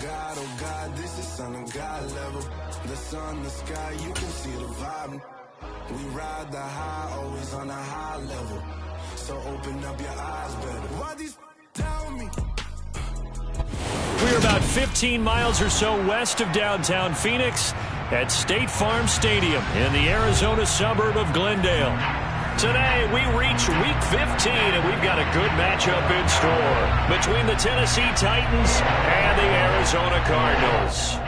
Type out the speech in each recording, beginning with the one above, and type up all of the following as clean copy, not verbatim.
God, oh God, this is Son of God level. The sun, the sky, you can see the vibe. We ride the high, always on a high level. So open up your eyes better. Why these down me? We're about 15 miles or so west of downtown Phoenix at State Farm Stadium in the Arizona suburb of Glendale. Today, we reach Week 15, and we've got a good matchup in store between the Tennessee Titans and the Arizona Cardinals.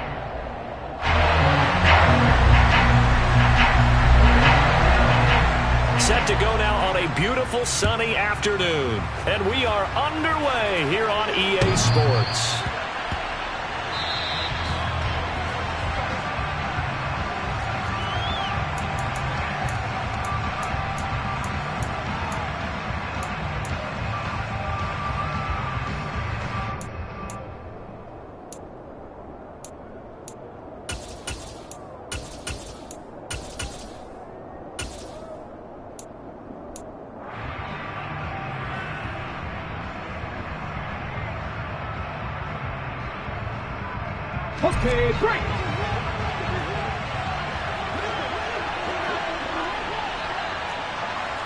Set to go now on a beautiful sunny afternoon, and we are underway here on EA Sports. Okay, break!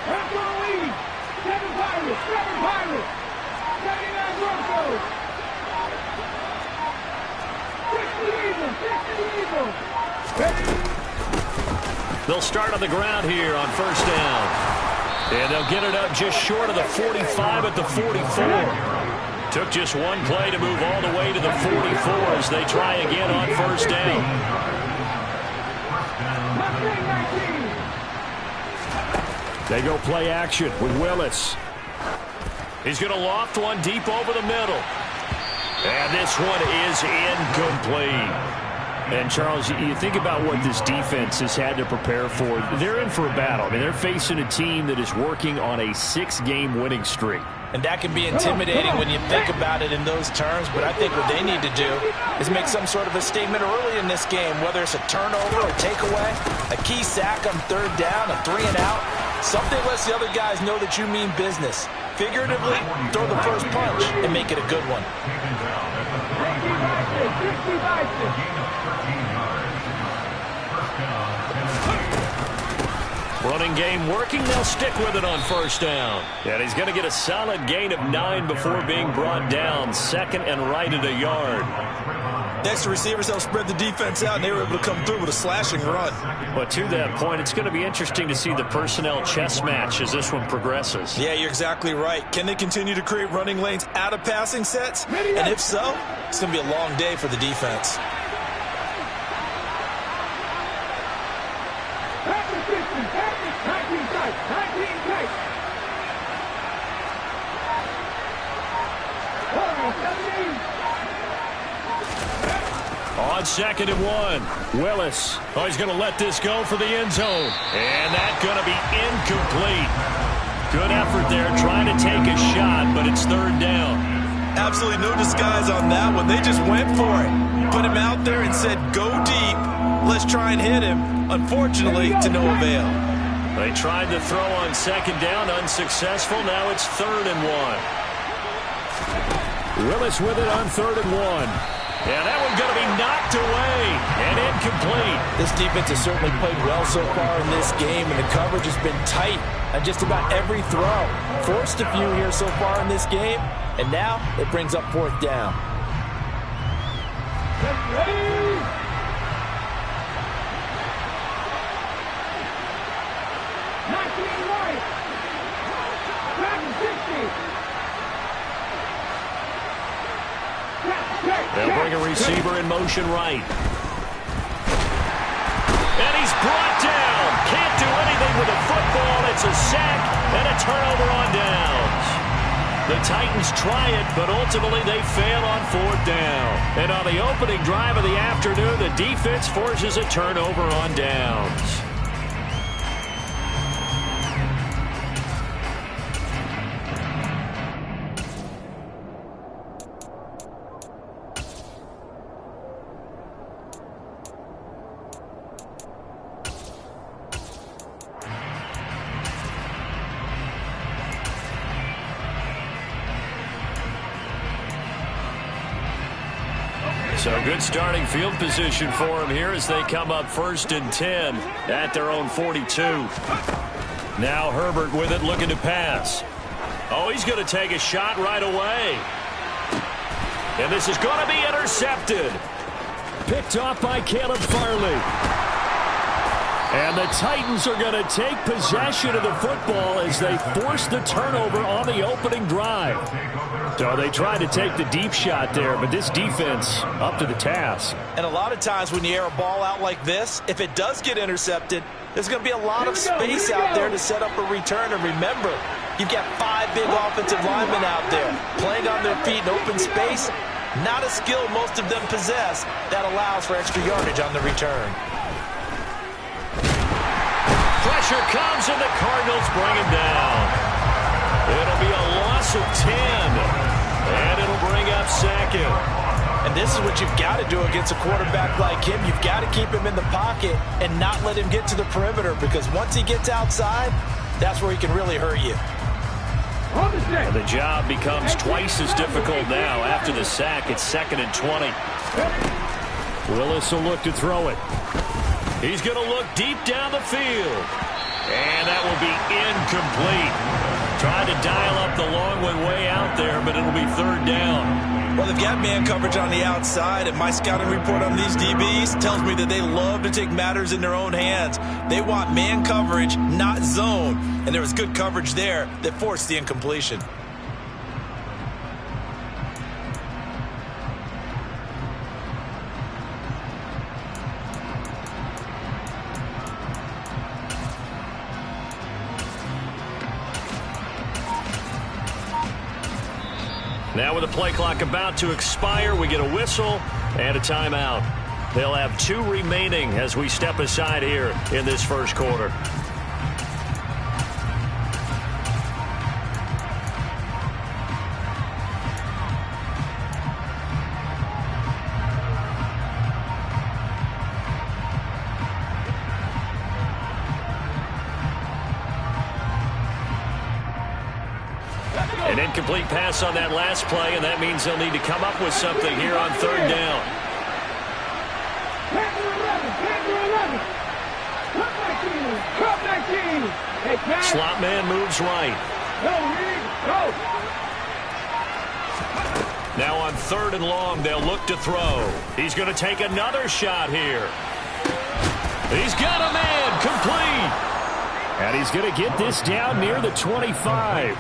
After the lead, 7 Pirates, 79 Broncos. 60 Eagles. They'll start on the ground here on first down. And they'll get it up just short of the 45 at the 44. Took just one play to move all the way to the 44 as they try again on first down. They go play action with Willis. He's going to loft one deep over the middle. And this one is incomplete. And, Charles, you think about what this defense has had to prepare for. They're in for a battle. I mean, they're facing a team that is working on a 6-game winning streak. And that can be intimidating when you think about it in those terms, but I think what they need to do is make some sort of a statement early in this game, whether it's a turnover or takeaway, a key sack on third down, a 3-and-out, something lets the other guys know that you mean business. Figuratively, throw the first punch and make it a good one. Running game working. They'll stick with it on first down. And he's going to get a solid gain of 9 before being brought down. Second and right at a yard. Next, the receivers helped spread the defense out, and they were able to come through with a slashing run. But to that point, it's going to be interesting to see the personnel chess match as this one progresses. Yeah, you're exactly right. Can they continue to create running lanes out of passing sets? And if so, it's going to be a long day for the defense. On second and 1, Willis. Oh, he's going to let this go for the end zone. And that's going to be incomplete. Good effort there trying to take a shot, but it's third down. Absolutely no disguise on that one. They just went for it. Put him out there and said, go deep. Let's try and hit him. Unfortunately, to no avail. They tried to throw on second down, unsuccessful. Now it's third and 1. Willis with it on third and 1. Yeah, that one's going to be knocked away and incomplete. This defense has certainly played well so far in this game, and the coverage has been tight on just about every throw. Forced a few here so far in this game, and now it brings up fourth down. They'll bring a receiver in motion right. And he's brought down. Can't do anything with the football. It's a sack and a turnover on downs. The Titans try it, but ultimately they fail on fourth down. And on the opening drive of the afternoon, the defense forces a turnover on downs. So good starting field position for him here as they come up 1st and 10 at their own 42. Now Herbert with it, looking to pass. Oh, he's going to take a shot right away. And this is going to be intercepted. Picked off by Caleb Farley. And the Titans are going to take possession of the football as they force the turnover on the opening drive. So they tried to take the deep shot there, but this defense up to the task. And a lot of times when you air a ball out like this, if it does get intercepted, there's going to be a lot of space out there to set up a return. And remember, you've got 5 big offensive linemen out there playing on their feet in open space. Not a skill most of them possess that allows for extra yardage on the return. Pressure comes and the Cardinals bring him down. It'll be a loss of 10. And it'll bring up 2nd. And this is what you've got to do against a quarterback like him. You've got to keep him in the pocket and not let him get to the perimeter, because once he gets outside, that's where he can really hurt you. And the job becomes twice as difficult now after the sack. It's 2nd and 20. Willis will look to throw it. He's going to look deep down the field. And that will be incomplete. Tried to dial up the long one way out there, but it'll be 3rd down. Well, they've got man coverage on the outside, and my scouting report on these DBs tells me that they love to take matters in their own hands. They want man coverage, not zone. And there was good coverage there that forced the incompletion. Now with the play clock about to expire, we get a whistle and a timeout. They'll have 2 remaining as we step aside here in this first quarter. An incomplete pass on that last play, and that means they'll need to come up with something here on 3rd down. Slot man moves right. Now on 3rd and long, they'll look to throw. He's going to take another shot here. He's got a man, complete. And he's going to get this down near the 25.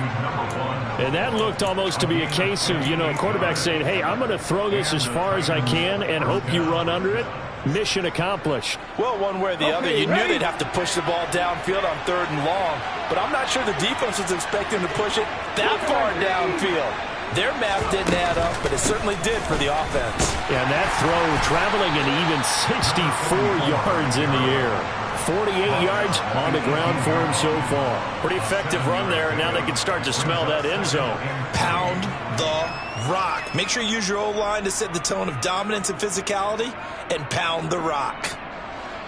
And that looked almost to be a case of, a quarterback saying, hey, I'm going to throw this as far as I can and hope you run under it. Mission accomplished. Well, one way or the other, you knew they'd have to push the ball downfield on 3rd and long. But I'm not sure the defense was expecting to push it that far downfield. Their math didn't add up, but it certainly did for the offense. And that throw traveling an even 64 yards in the air. 48 yards on the ground for him so far. Pretty effective run there, and now they can start to smell that end zone. Pound the rock. Make sure you use your O-line to set the tone of dominance and physicality, and pound the rock.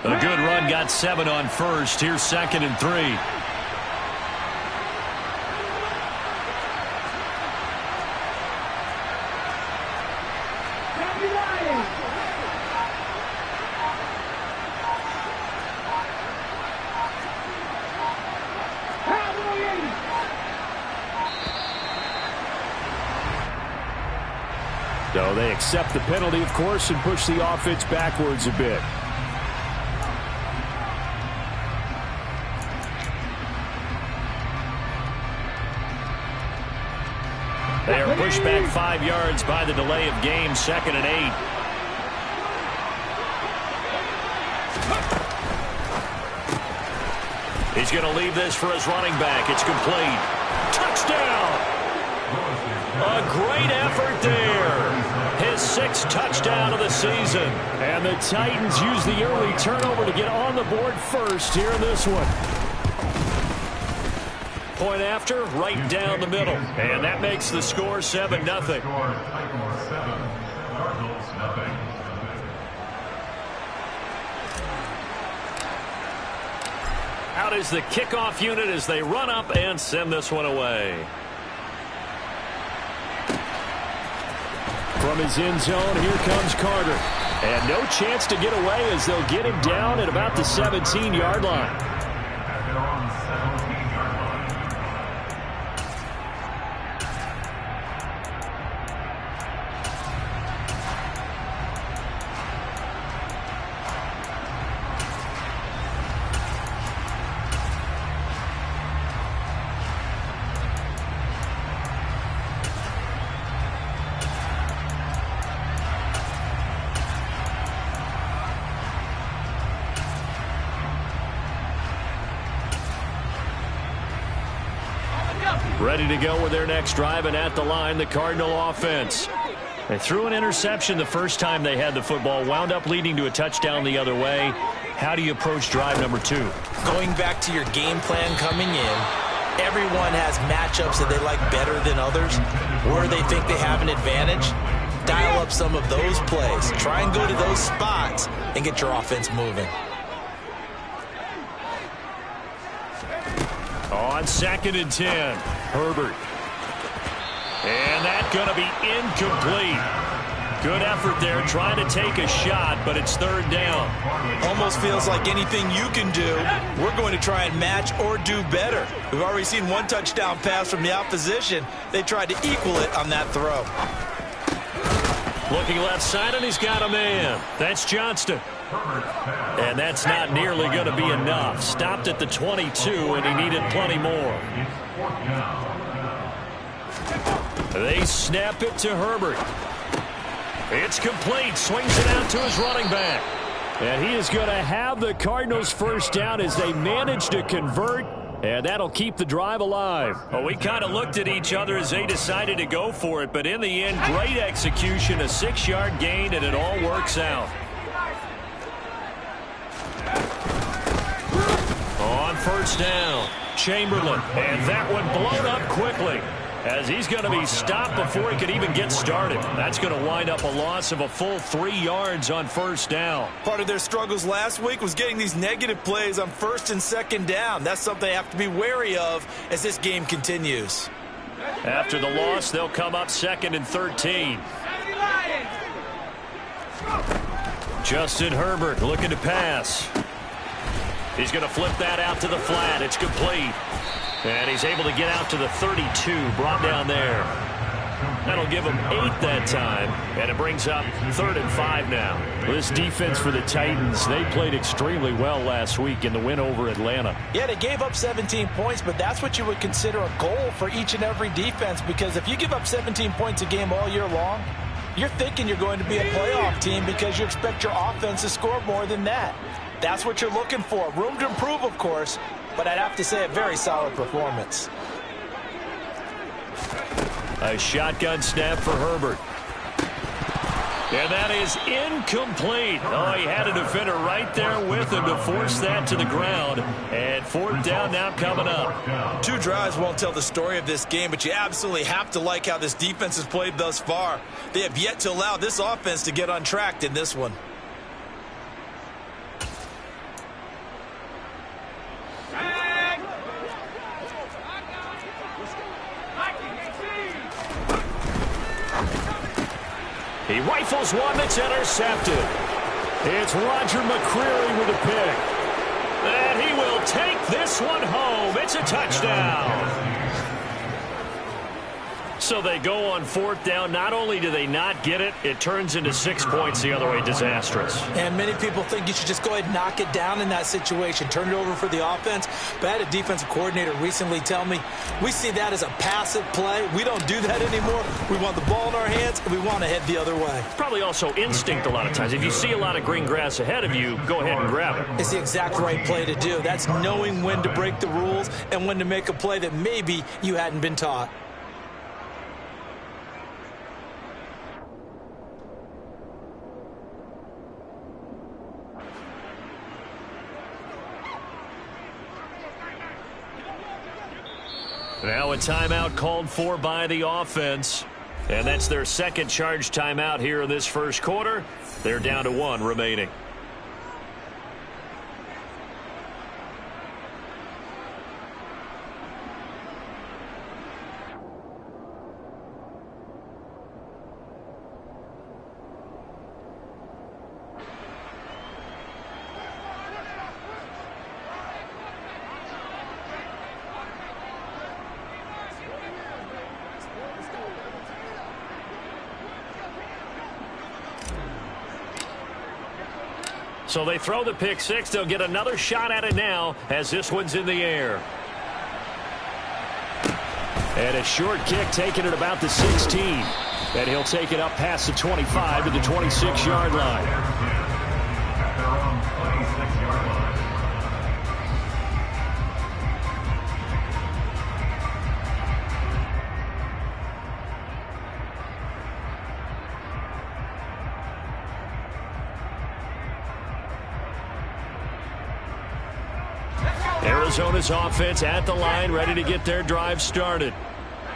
A good run, got 7 on 1st. Here's 2nd and 3. So they accept the penalty, of course, and push the offense backwards a bit. They are pushed back 5 yards by the delay of game, 2nd and 8. He's going to leave this for his running back. It's complete. Touchdown! A great effort there. His 6th touchdown of the season. And the Titans use the early turnover to get on the board first here in this one. Point after, right down the middle. And that makes the score 7-0. Out is the kickoff unit as they run up and send this one away. From his end zone, here comes Carter. And no chance to get away as they'll get him down at about the 17-yard line. Ready to go with their next drive, and at the line, the Cardinal offense. They threw an interception the first time they had the football, wound up leading to a touchdown the other way. How do you approach drive number 2? Going back to your game plan coming in, everyone has matchups that they like better than others, where they think they have an advantage. Dial up some of those plays. Try and go to those spots and get your offense moving. On 2nd and 10, Herbert. And that's going to be incomplete. Good effort there trying to take a shot, but it's 3rd down. Almost feels like anything you can do, we're going to try and match or do better. We've already seen one touchdown pass from the opposition. They tried to equal it on that throw. Looking left side, and he's got a man. That's Johnston. And that's not nearly going to be enough. Stopped at the 22, and he needed plenty more. They snap it to Herbert. It's complete. Swings it out to his running back. And he is going to have the Cardinals first down as they manage to convert. And that'll keep the drive alive. Well, we kind of looked at each other as they decided to go for it. But in the end, great execution, a 6-yard gain, and it all works out. On 1st down, Chamberlain. And that one blown up quickly, as he's going to be stopped before he could even get started. That's going to wind up a loss of a full 3 yards on 1st down. Part of their struggles last week was getting these negative plays on 1st and 2nd down. That's something they have to be wary of as this game continues. After the loss, they'll come up 2nd and 13. Justin Herbert looking to pass. He's going to flip that out to the flat. It's complete. And he's able to get out to the 32, brought down there. That'll give him 8 that time, and it brings up 3rd and 5 now. This defense for the Titans, they played extremely well last week in the win over Atlanta. Yeah, they gave up 17 points, but that's what you would consider a goal for each and every defense, because if you give up 17 points a game all year long, you're thinking you're going to be a playoff team because you expect your offense to score more than that. That's what you're looking for. Room to improve, of course, but I'd have to say a very solid performance. A shotgun snap for Herbert. And that is incomplete. Oh, he had a defender right there with him to force that to the ground. And 4th down now coming up. 2 drives won't tell the story of this game, but you absolutely have to like how this defense has played thus far. They have yet to allow this offense to get untracked in this one. He rifles one that's intercepted. It's Roger McCreary with a pick. And he will take this one home. It's a touchdown. So they go on 4th down. Not only do they not get it, it turns into 6 points the other way. Disastrous. And many people think you should just go ahead and knock it down in that situation. Turn it over for the offense. But I had a defensive coordinator recently tell me, we see that as a passive play. We don't do that anymore. We want the ball in our hands, and we want to head the other way. Probably also instinct a lot of times. If you see a lot of green grass ahead of you, go ahead and grab it. It's the exact right play to do. That's knowing when to break the rules and when to make a play that maybe you hadn't been taught. Now a timeout called for by the offense. And that's their 2nd charge timeout here in this 1st quarter. They're down to 1 remaining. So they throw the pick six. They'll get another shot at it now as this one's in the air. And a short kick taken at about the 16. And he'll take it up past the 25 to the 26-yard line. Arizona's offense at the line, ready to get their drive started.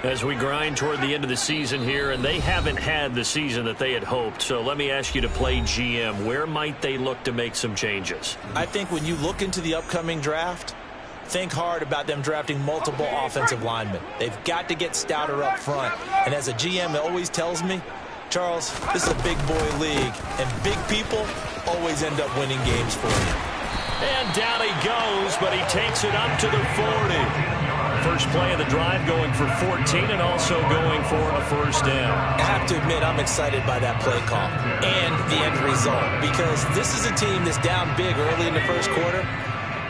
As we grind toward the end of the season here, and they haven't had the season that they had hoped. So let me ask you to play GM. Where might they look to make some changes? I think when you look into the upcoming draft, think hard about them drafting multiple offensive linemen. They've got to get stouter up front. And as a GM, it always tells me, Charles, this is a big boy league, and big people always end up winning games for you. And down he goes, but he takes it up to the 40. First play of the drive going for 14 and also going for a first down. I have to admit, I'm excited by that play call and the end result, because this is a team that's down big early in the first quarter,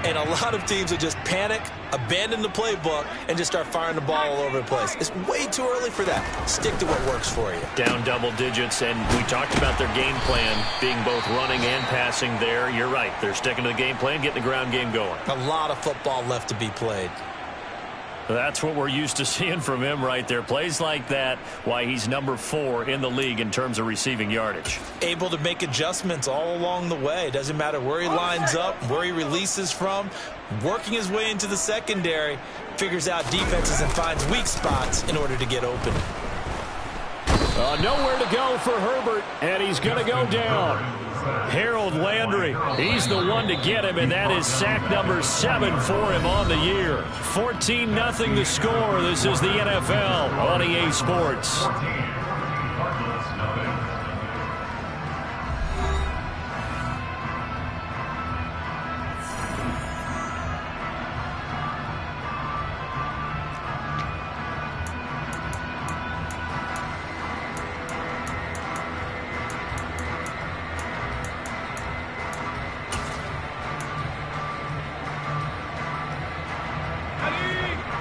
and a lot of teams will just panic, abandon the playbook, and just start firing the ball all over the place. It's way too early for that. Stick to what works for you. Down double digits, and we talked about their game plan being both running and passing there. You're right. They're sticking to the game plan, getting the ground game going. A lot of football left to be played. That's what we're used to seeing from him right there. Plays like that, why he's number 4 in the league in terms of receiving yardage. Able to make adjustments all along the way. Doesn't matter where he lines up, where he releases from. Working his way into the secondary, figures out defenses and finds weak spots in order to get open. Nowhere to go for Herbert, and he's going to go down. Harold Landry, he's the one to get him, and that is sack number 7 for him on the year. 14-0 the score. This is the NFL on EA Sports.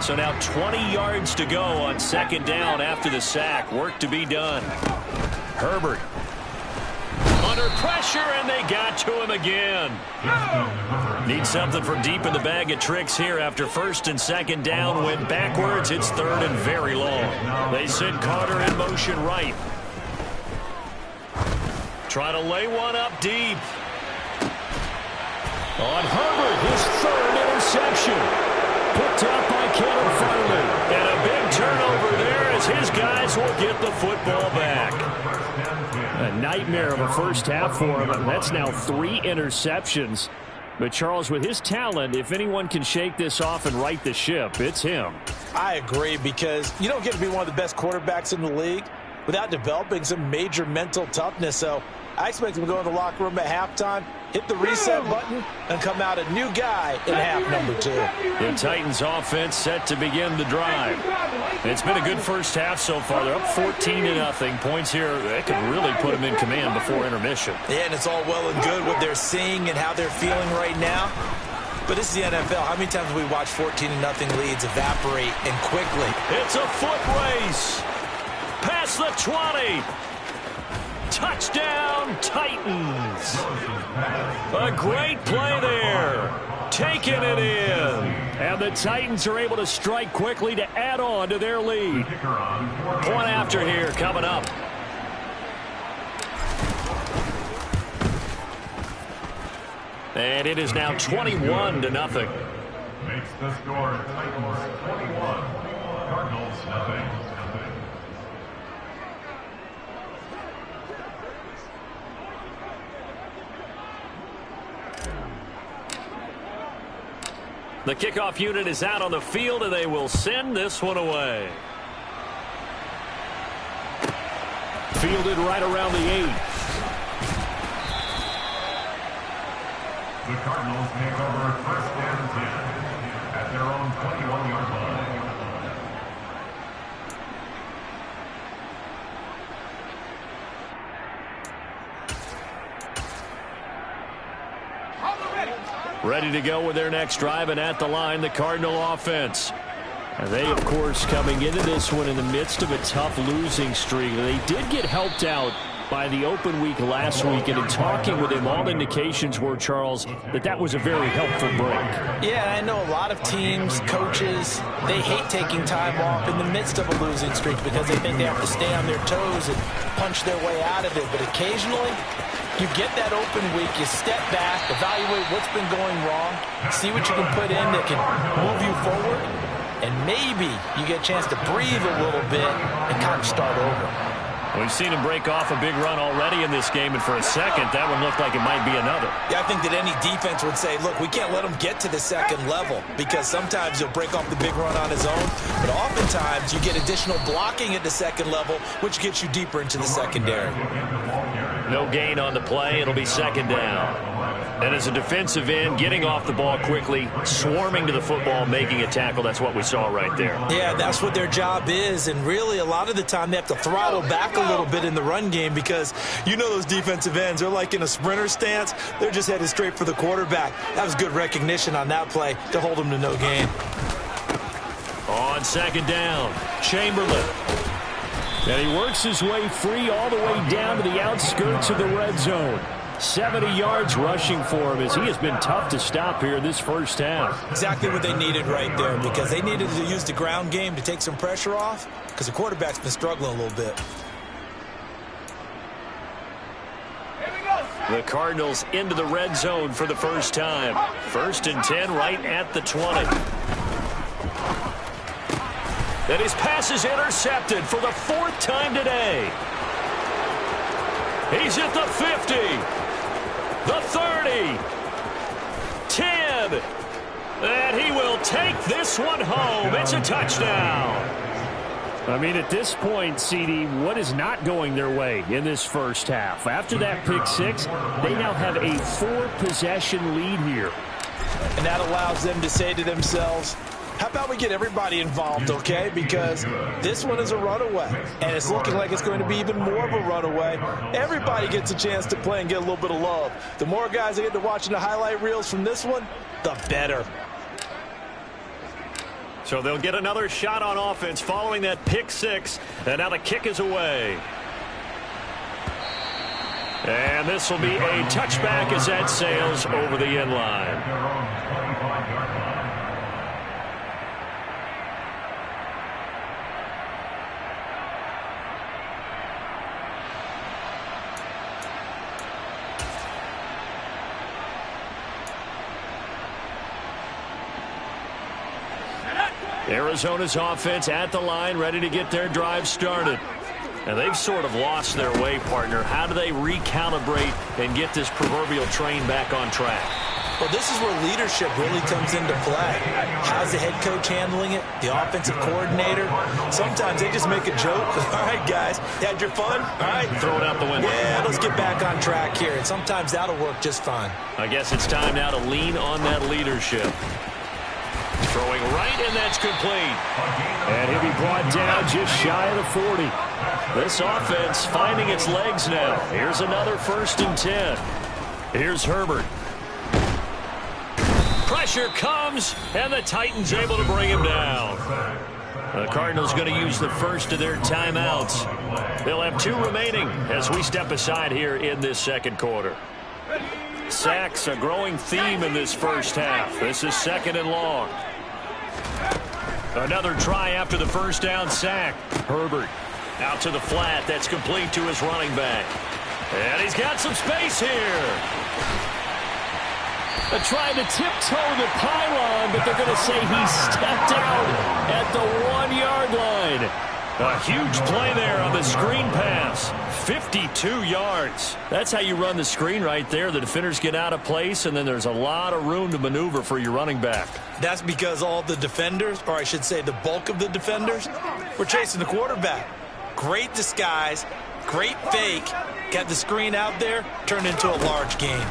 So now 20 yards to go on second down after the sack. Work to be done. Herbert under pressure, and they got to him again. Need something from deep in the bag of tricks here after first and second down. Went backwards. It's third and very long. They send Carter in motion right. Try to lay one up deep. On Herbert, his third interception. Picked up by Kevin Farley. And a big turnover there as his guys will get the football back. A nightmare of a first half for him. That's now 3 interceptions. But Charles, with his talent, if anyone can shake this off and right the ship, it's him. I agree, because you don't get to be one of the best quarterbacks in the league without developing some major mental toughness. So I expect him to go in the locker room at halftime, hit the reset button, and come out a new guy in half number 2. The Titans offense set to begin the drive. It's been a good first half so far. They're up 14-0. Points here, they could really put them in command before intermission. Yeah, and it's all well and good what they're seeing and how they're feeling right now. But this is the NFL. How many times have we watched 14-0 leads evaporate and quickly? It's a foot race. Past the 20. Touchdown, Titans. A great play there. Taking it in. And the Titans are able to strike quickly to add on to their lead. Point after here coming up. And it is now 21-0. Makes the score Titans 21, Cardinals 0. The kickoff unit is out on the field, and they will send this one away. Fielded right around the 8. The Cardinals take over first and 10 at their own 21-yard line. ready to go with their next drive, and at the line, the Cardinal offense. And they, of course, coming into this one in the midst of a tough losing streak. They did get helped out by the open week last week, and in talking with him, all indications were, Charles, that was a very helpful break. Yeah, I know a lot of teams, coaches, they hate taking time off in the midst of a losing streak because they think they have to stay on their toes and punch their way out of it. But occasionally, you get that open week, you step back, evaluate what's been going wrong, see what you can put in that can move you forward, and maybe you get a chance to breathe a little bit and kind of start over. We've seen him break off a big run already in this game, and for a second, that one looked like it might be another. Yeah, I think that any defense would say, look, we can't let him get to the second level because sometimes he'll break off the big run on his own, but oftentimes you get additional blocking at the second level, which gets you deeper into the secondary. No gain on the play. It'll be second down. And as a defensive end, getting off the ball quickly, swarming to the football, making a tackle, that's what we saw right there. Yeah, that's what their job is, and really a lot of the time they have to throttle back a little bit in the run game because you know those defensive ends, they're like in a sprinter stance. They're just headed straight for the quarterback. That was good recognition on that play to hold them to no gain. On second down, Chamberlain. And he works his way free all the way down to the outskirts of the red zone. 70 yards rushing for him as he has been tough to stop here this first half. Exactly what they needed right there because they needed to use the ground game to take some pressure off because the quarterback's been struggling a little bit. The Cardinals into the red zone for the first time. 1st and 10 right at the 20. And his pass is intercepted for the 4th time today. He's at the 50, the 30, 10, and he will take this one home. It's a touchdown. I mean, at this point, CD, what is not going their way in this first half? After that pick six, they now have a 4-possession lead here. And that allows them to say to themselves, how about we get everybody involved, okay? Because this one is a runaway, and it's looking like it's going to be even more of a runaway. Everybody gets a chance to play and get a little bit of love. The more guys that get to watching the highlight reels from this one, the better. So they'll get another shot on offense following that pick six, and now the kick is away. And this will be a touchback as that sails over the end line. Arizona's offense at the line, ready to get their drive started. And they've sort of lost their way, partner. How do they recalibrate and get this proverbial train back on track? Well, this is where leadership really comes into play. How's the head coach handling it? The offensive coordinator? Sometimes they just make a joke. All right, guys, had your fun? All right. Throw it out the window. Yeah, let's get back on track here. And sometimes that'll work just fine. I guess it's time now to lean on that leadership. Throwing right, and that's complete. And he'll be brought down just shy of the 40. This offense finding its legs now. Here's another 1st and 10. Here's Herbert. Pressure comes, and the Titans able to bring him down. The Cardinals going to use the first of their timeouts. They'll have 2 remaining as we step aside here in this second quarter. Sacks, a growing theme in this first half. This is 2nd and long. Another try after the first down sack. Herbert out to the flat. That's complete to his running back. And he's got some space here. They're trying to tiptoe the pylon, but they're going to say he stepped out at the 1-yard line. A huge play there on the screen pass. 52 yards. That's how you run the screen right there. The defenders get out of place, and then there's a lot of room to maneuver for your running back. That's because all the defenders, or I should say the bulk of the defenders, were chasing the quarterback. Great disguise, great fake. Got the screen out there, turned into a large gain.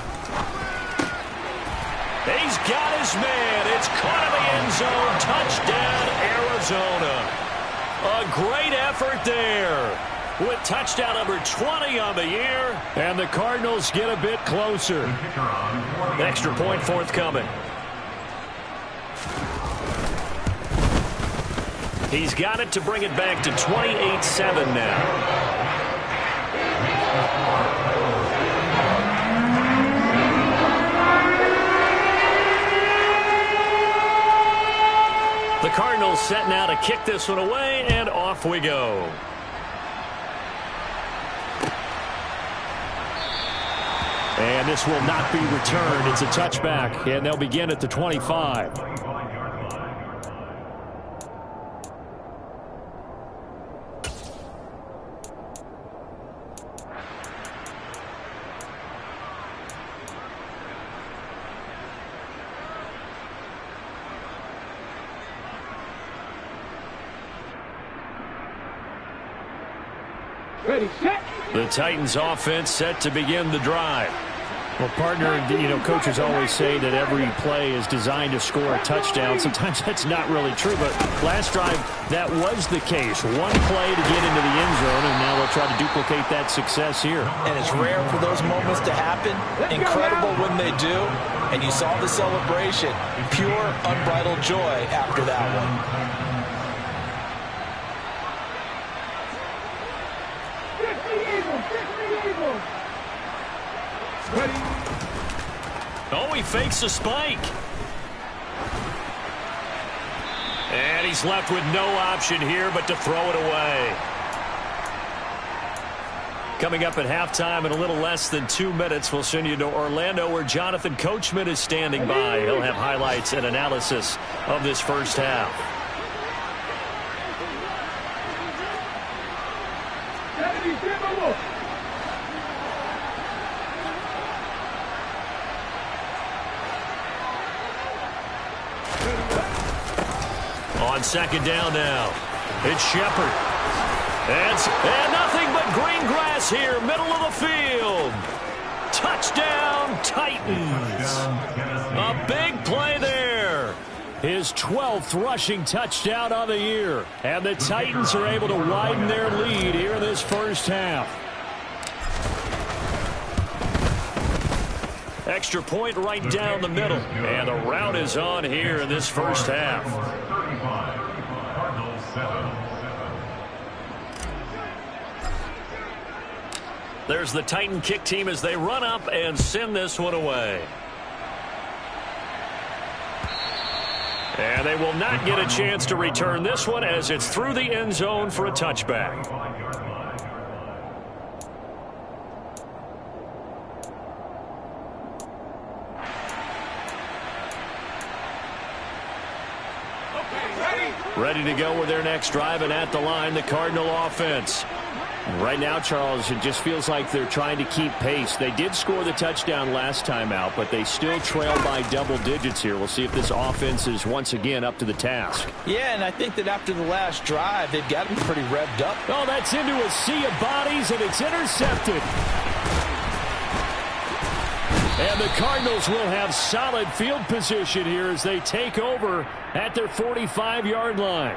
He's got his man. It's caught in the end zone. Touchdown, Arizona. A great effort there. with touchdown number 20 on the year. And the Cardinals get a bit closer. Extra point forthcoming. He's got it to bring it back to 28-7 now. The Cardinals set now to kick this one away, and off we go. And this will not be returned. It's a touchback, and they'll begin at the 25. Ready, set. The Titans offense set to begin the drive. Well, partner, coaches always say that every play is designed to score a touchdown. Sometimes that's not really true, but last drive, that was the case. One play to get into the end zone, and now they'll try to duplicate that success here. And it's rare for those moments to happen. Incredible when they do. And you saw the celebration. Pure, unbridled joy after that one. Oh, he fakes a spike. And he's left with no option here but to throw it away. Coming up at halftime in a little less than 2 minutes, we'll send you to Orlando where Jonathan Coachman is standing by. He'll have highlights and analysis of this first half. On second down now, it's Shepard. And nothing but green grass here, middle of the field. Touchdown, Titans. A big play there. His 12th rushing touchdown on the year. And the Titans are able to widen their lead here in this first half. Extra point right down the middle. And the route is on here in this first half. There's the Titan kick team as they run up and send this one away. And they will not get a chance to return this one as it's through the end zone for a touchback. Ready to go with their next drive, and at the line, the Cardinal offense. Right now, Charles, it just feels like they're trying to keep pace. They did score the touchdown last time out, but they still trail by double digits here. We'll see if this offense is once again up to the task. Yeah, and I think that after the last drive, they've got to be pretty revved up. Oh, that's into a sea of bodies, and it's intercepted. And the Cardinals will have solid field position here as they take over at their 45-yard line.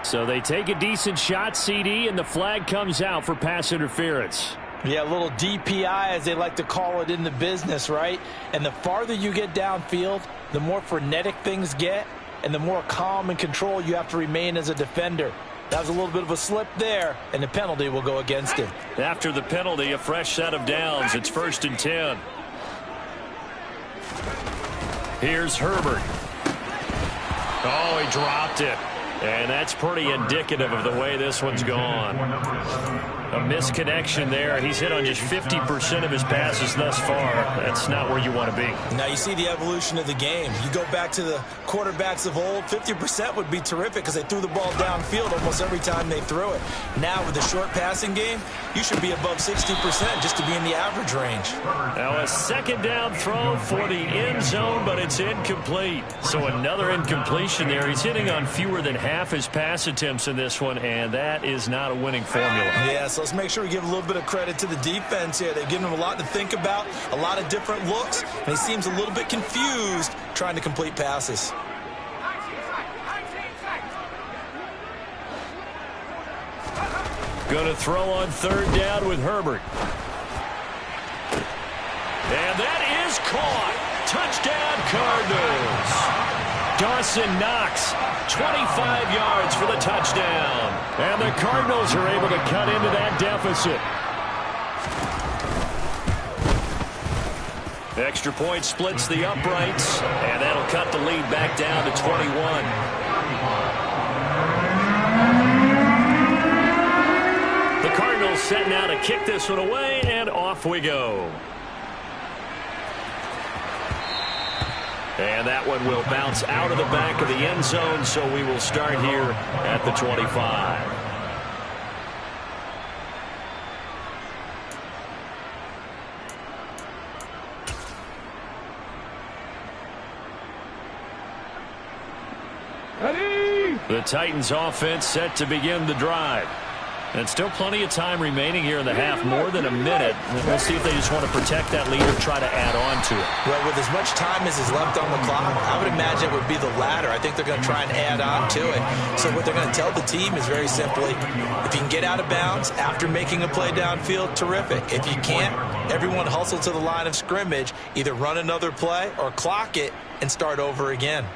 So they take a decent shot, CD, and the flag comes out for pass interference. Yeah, a little DPI, as they like to call it in the business, right? And the farther you get downfield, the more frenetic things get, and the more calm and control you have to remain as a defender. That was a little bit of a slip there, and the penalty will go against him. After the penalty, a fresh set of downs. It's 1st and 10. Here's Herbert. Oh, he dropped it. And that's pretty indicative of the way this one's gone. A misconnection there. He's hit on just 50% of his passes thus far. That's not where you want to be. Now you see the evolution of the game. You go back to the quarterbacks of old, 50% would be terrific because they threw the ball downfield almost every time they threw it. Now with the short passing game, you should be above 60% just to be in the average range. Now a second down throw for the end zone, but it's incomplete. So another incompletion there. He's hitting on fewer than half his pass attempts in this one, and that is not a winning formula. Yeah, so let's make sure we give a little bit of credit to the defense here. They've given him a lot to think about, a lot of different looks, and he seems a little bit confused trying to complete passes. Going to throw on third down with Herbert. And that is caught. Touchdown, Cardinals. Dawson Knox, 25 yards for the touchdown. And the Cardinals are able to cut into that deficit. Extra point splits the uprights, and that'll cut the lead back down to 21. The Cardinals set now to kick this one away, and off we go. And that one will bounce out of the back of the end zone, so we will start here at the 25. The Titans offense set to begin the drive. And still plenty of time remaining here in the half, more than a minute. We'll see if they just want to protect that lead or try to add on to it. Well, with as much time as is left on the clock, I would imagine it would be the latter. I think they're going to try and add on to it. So what they're going to tell the team is very simply, if you can get out of bounds after making a play downfield, terrific. If you can't, everyone hustle to the line of scrimmage, either run another play or clock it and start over again.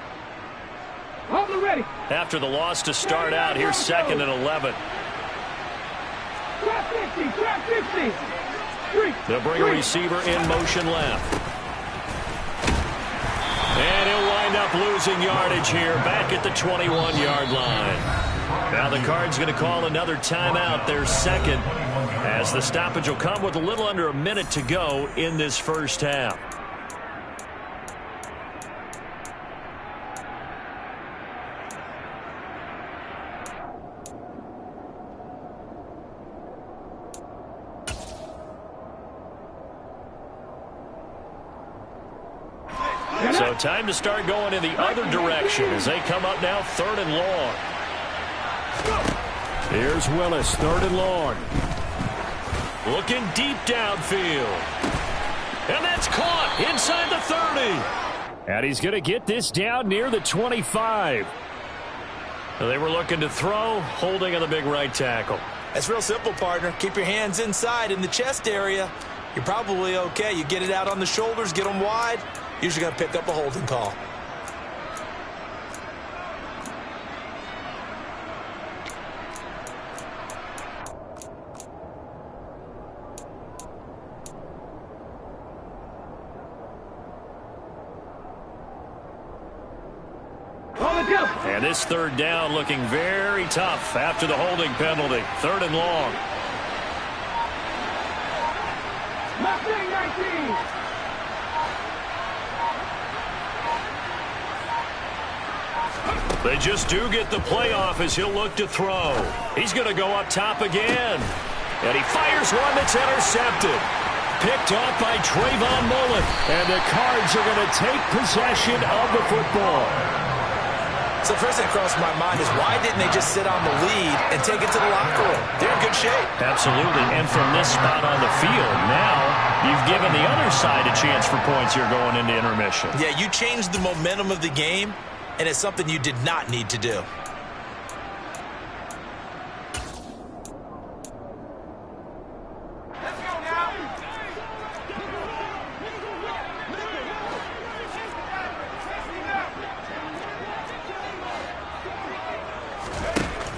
Ready. After the loss to start out, here's 2nd and 11. Trap 50. They'll bring a receiver in motion left. And he'll wind up losing yardage here back at the 21-yard line. Now the Cards going to call another timeout, their second, as the stoppage will come with a little under a minute to go in this first half. So time to start going in the other direction as they come up now 3rd and long. Here's Willis, 3rd and long. Looking deep downfield. And that's caught inside the 30. And he's going to get this down near the 25. They were looking to throw, holding on the big right tackle. That's real simple, partner. Keep your hands inside in the chest area. You're probably okay. You get it out on the shoulders, get them wide. Usually going to pick up a holding call. And this 3rd down looking very tough after the holding penalty. 3rd and long. 19. They just do get the playoff as he'll look to throw. He's going to go up top again. And he fires one that's intercepted. Picked off by Trayvon Mullen. And the Cards are going to take possession of the football. So the first thing that crossed my mind is why didn't they just sit on the lead and take it to the locker room? They're in good shape. Absolutely. And from this spot on the field, now you've given the other side a chance for points here going into intermission. Yeah, you changed the momentum of the game, and it's something you did not need to do.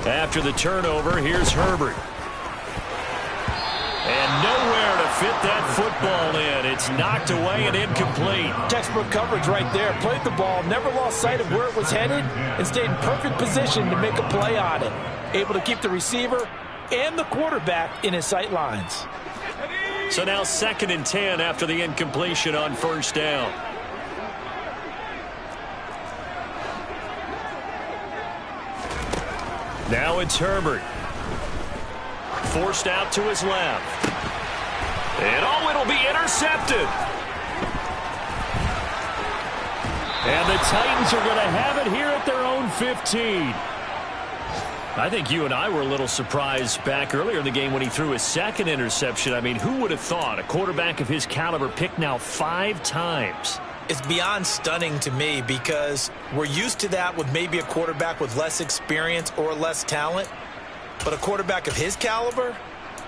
After the turnover, here's Herbert. And nowhere to fit that football in. It's knocked away and incomplete. Textbook coverage right there. Played the ball, never lost sight of where it was headed, and stayed in perfect position to make a play on it. Able to keep the receiver and the quarterback in his sight lines. So now 2nd and 10 after the incompletion on 1st down. Now it's Herbert. Forced out to his left. And it'll be intercepted. And the Titans are going to have it here at their own 15. I think you and I were a little surprised back earlier in the game when he threw his 2nd interception. I mean, who would have thought a quarterback of his caliber picked now 5 times? It's beyond stunning to me because we're used to that with maybe a quarterback with less experience or less talent. But a quarterback of his caliber,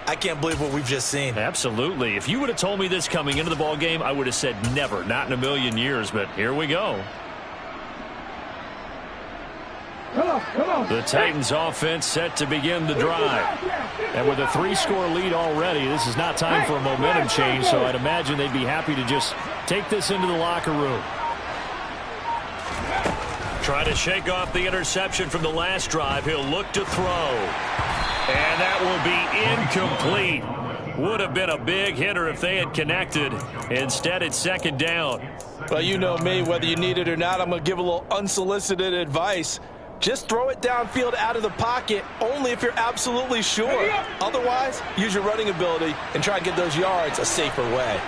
I can't believe what we've just seen. Absolutely. If you would have told me this coming into the ball game, I would have said never, not in a million years. But here we go. The Titans offense set to begin the drive. And with a 3-score lead already, this is not time for a momentum change, so I'd imagine they'd be happy to just take this into the locker room. Trying to shake off the interception from the last drive. He'll look to throw. And that will be incomplete. Would have been a big hitter if they had connected. Instead, it's second down. Well, you know me, whether you need it or not, I'm going to give a little unsolicited advice. Just throw it downfield out of the pocket only if you're absolutely sure. Otherwise, use your running ability and try and get those yards a safer way.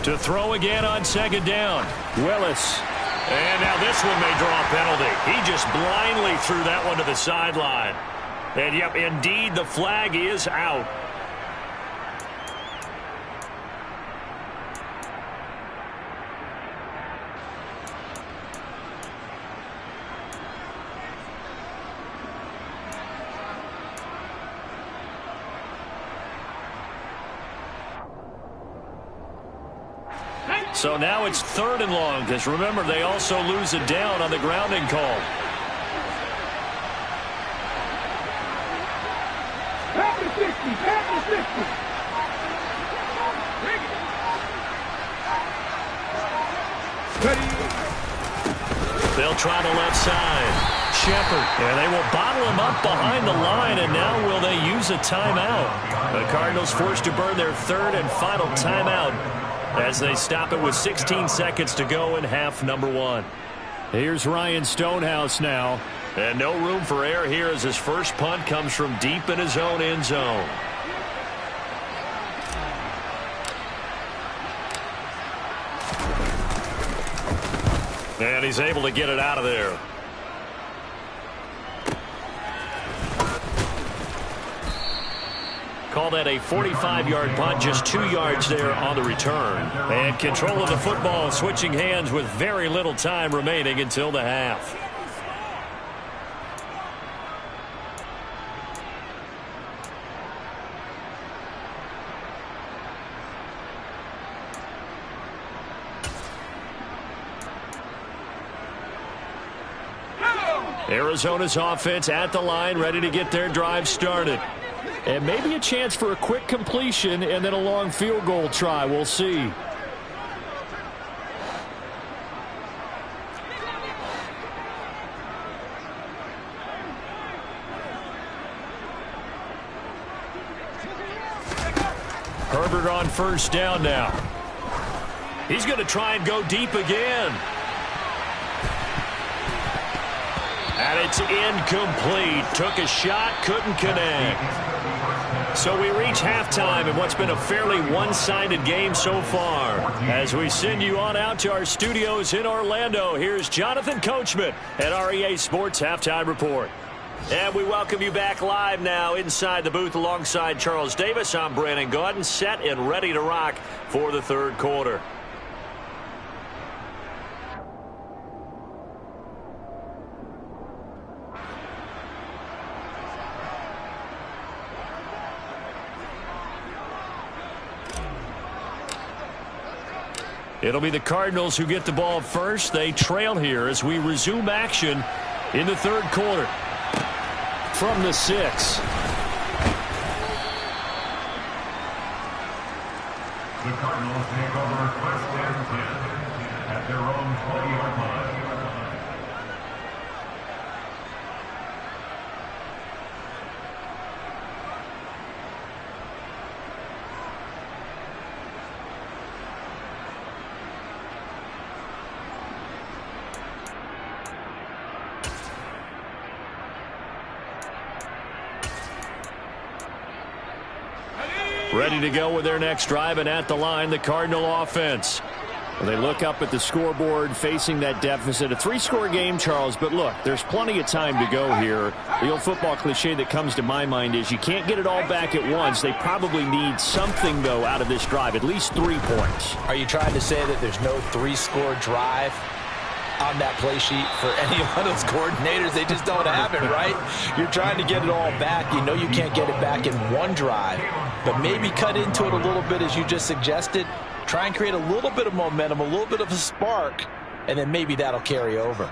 To throw again on second down. Willis. And now this one may draw a penalty. He just blindly threw that one to the sideline. And, yep, indeed, the flag is out. So now it's 3rd and long, because remember, they also lose a down on the grounding call. Back to 60, back to 60. Ready. They'll try the left side. Shepard, and they will bottle him up behind the line, and now will they use a timeout? The Cardinals forced to burn their 3rd and final timeout as they stop it with 16 seconds to go in half number 1. Here's Ryan Stonehouse now. And no room for error here as his first punt comes from deep in his own end zone. And he's able to get it out of there. Call that a 45-yard punt, just 2 yards there on the return. And control of the football, switching hands with very little time remaining until the half. Arizona's offense at the line, ready to get their drive started. And maybe a chance for a quick completion and then a long field goal try. We'll see. Herbert on first down now. He's going to try and go deep again. And it's incomplete. Took a shot, couldn't connect. So we reach halftime in what's been a fairly one-sided game so far. As we send you on out to our studios in Orlando, here's Jonathan Coachman at REA Sports Halftime Report. And we welcome you back live now inside the booth alongside Charles Davis. I'm Brandon Gaudin, set and ready to rock for the 3rd quarter. It'll be the Cardinals who get the ball first. They trail here as we resume action in the 3rd quarter. From the 6. The Cardinals take over 1st and 10 at their own 20-yard line. Ready to go with their next drive, and at the line, the Cardinal offense. Well, they look up at the scoreboard facing that deficit. A 3-score game, Charles, but look, there's plenty of time to go here. The old football cliche that comes to my mind is you can't get it all back at once. They probably need something, though, out of this drive, at least 3 points. Are you trying to say that there's no 3-score drive on that play sheet for any one of those coordinators? They just don't have it, right? You're trying to get it all back. You know you can't get it back in one drive, but maybe cut into it a little bit as you just suggested. Try and create a little bit of momentum, a little bit of a spark, and then maybe that'll carry over.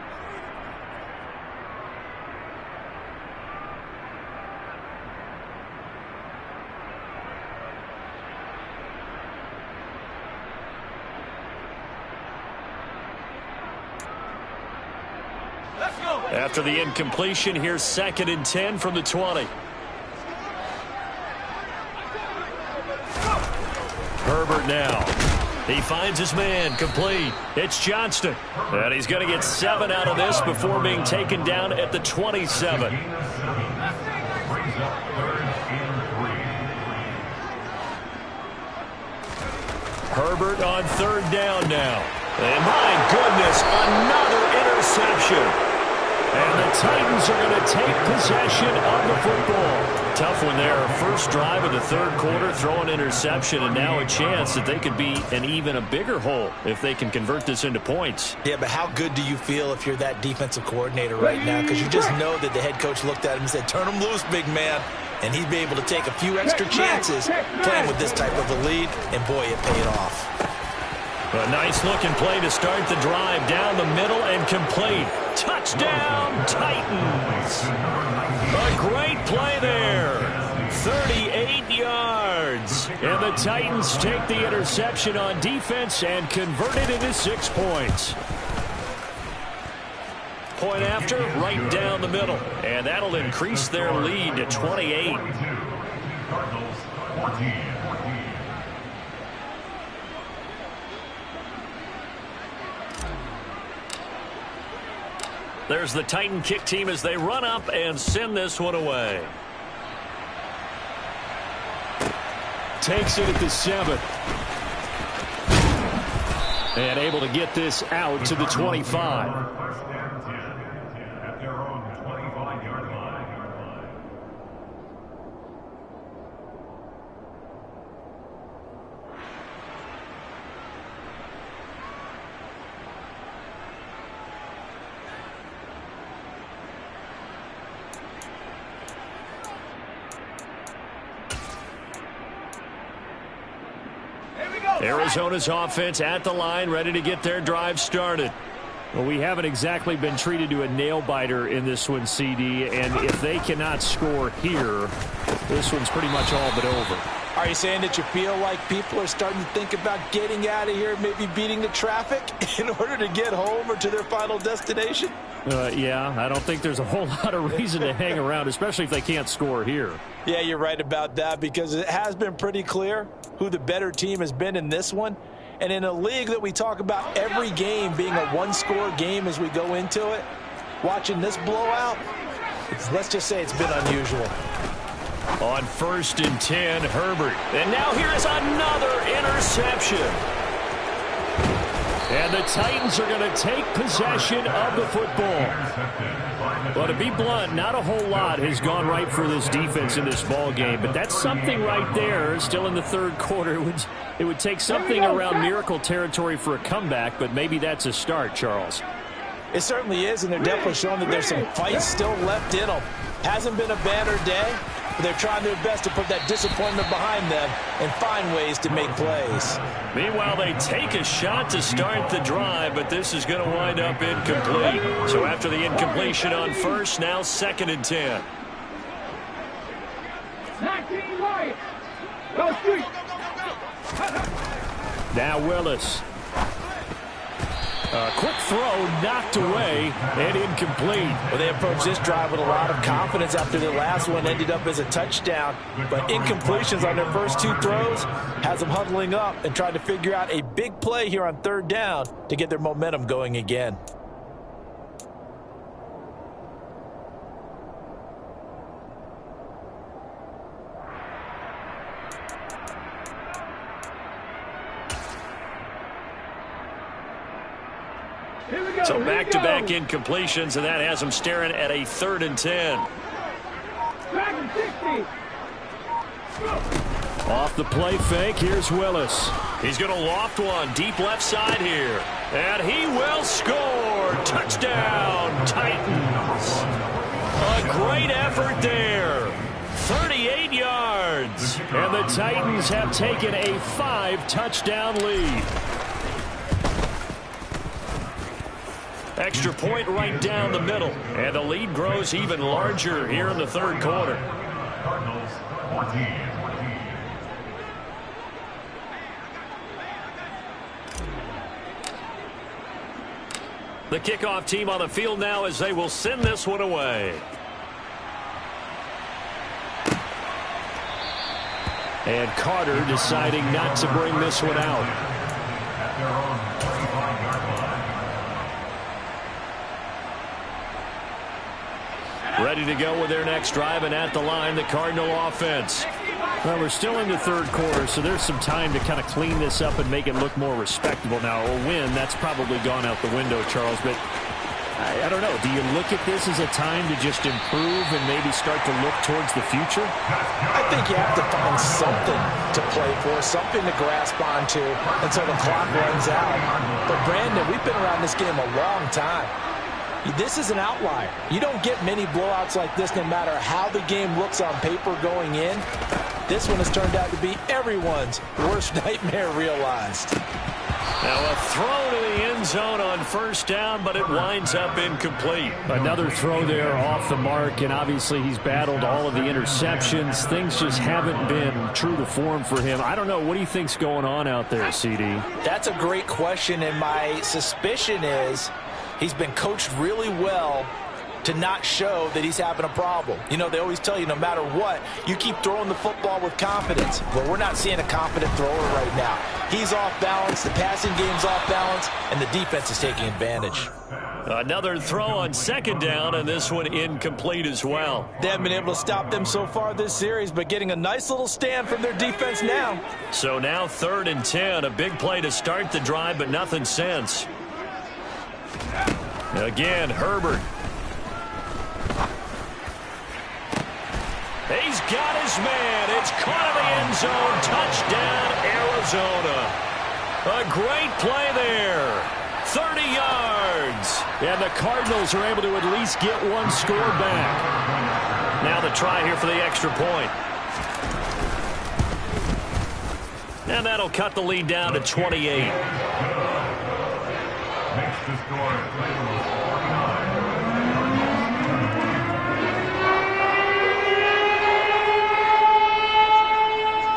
After the incompletion, here's 2nd and 10 from the 20. Herbert now. He finds his man, complete. It's Johnston. And he's going to get 7 out of this before being taken down at the 27. Herbert on 3rd down now. And my goodness, another interception. And the Titans are going to take possession of the football. Tough one there. First drive of the 3rd quarter, throw an interception, and now a chance that they could be in even a bigger hole if they can convert this into points. Yeah, but how good do you feel if you're that defensive coordinator right now? Because you just know that the head coach looked at him and said, turn him loose, big man. And he'd be able to take a few extra chances playing with this type of a lead, and boy, it paid off. A nice-looking play to start the drive down the middle and complete. Touchdown, Titans. A great play there. 38 yards. And the Titans take the interception on defense and convert it into 6 points. Point after, right down the middle. And that'll increase their lead to 28. Cardinals 14. There's the Titan kick team as they run up and send this one away. Takes it at the 7. And able to get this out to the 25. At their own 25-yard line. Arizona's offense at the line, ready to get their drive started. Well, we haven't exactly been treated to a nail-biter in this one, CD, and if they cannot score here, this one's pretty much all but over. Are you saying that you feel like people are starting to think about getting out of here, maybe beating the traffic in order to get home or to their final destination? Yeah, I don't think there's a whole lot of reason to hang around, especially if they can't score here. Yeah, you're right about that, because it has been pretty clear who the better team has been in this one. And in a league that we talk about every game being a one-score game as we go into it, watching this blowout, let's just say it's been unusual. On 1st and 10, Herbert. And now here's another interception. And the Titans are going to take possession of the football. Well, to be blunt, not a whole lot has gone right for this defense in this ball game, but that's something right there. Still in the 3rd quarter, it would take something around miracle territory for a comeback, but maybe that's a start, Charles. It certainly is, and they're definitely showing that there's some fight still left in them. Hasn't been a banner day, but they're trying their best to put that disappointment behind them and find ways to make plays. Meanwhile, they take a shot to start the drive, but this is going to wind up incomplete. So after the incompletion on 1st, now 2nd and 10. 19 Lions. Go street. Now Willis. A quick throw knocked away and incomplete. Well, they approached this drive with a lot of confidence after the last one ended up as a touchdown. But incompletions on their first 2 throws has them huddling up and trying to figure out a big play here on 3rd down to get their momentum going again. So back-to-back incompletions, and that has them staring at a 3rd and 10. Off the play fake, here's Willis. He's going to loft one deep left side here. And he will score. Touchdown, Titans. A great effort there. 38 yards. And the Titans have taken a 5-touchdown lead. Extra point right down the middle. And the lead grows even larger here in the 3rd quarter. Cardinals 14. The kickoff team on the field now as they will send this one away. And Carter deciding not to bring this one out. At their own 35-yard line. Ready to go with their next drive, and at the line, the Cardinal offense. Well, we're still in the 3rd quarter, so there's some time to kind of clean this up and make it look more respectable. Now, a win, that's probably gone out the window, Charles, but I don't know. Do you look at this as a time to just improve and maybe start to look towards the future? I think you have to find something to play for, something to grasp onto until the clock runs out. But, Brandon, we've been around this game a long time. This is an outlier. You don't get many blowouts like this no matter how the game looks on paper going in. This one has turned out to be everyone's worst nightmare realized. Now a throw to the end zone on 1st down, but it winds up incomplete. Another throw there off the mark, and obviously he's battled all of the interceptions. Things just haven't been true to form for him. I don't know. What do you think's going on out there, CD? That's a great question, and my suspicion is he's been coached really well to not show that he's having a problem. You know, they always tell you no matter what, you keep throwing the football with confidence. Well, we're not seeing a confident thrower right now. He's off balance, the passing game's off balance, and the defense is taking advantage. Another throw on 2nd down, and this one incomplete as well. They haven't been able to stop them so far this series, but getting a nice little stand from their defense now. So now 3rd and 10, a big play to start the drive, but nothing since. Again, Herbert. He's got his man. It's caught in the end zone. Touchdown, Arizona. A great play there. 30 yards. And the Cardinals are able to at least get one score back. Now the try here for the extra point. And that'll cut the lead down to 28. Makes the score 49.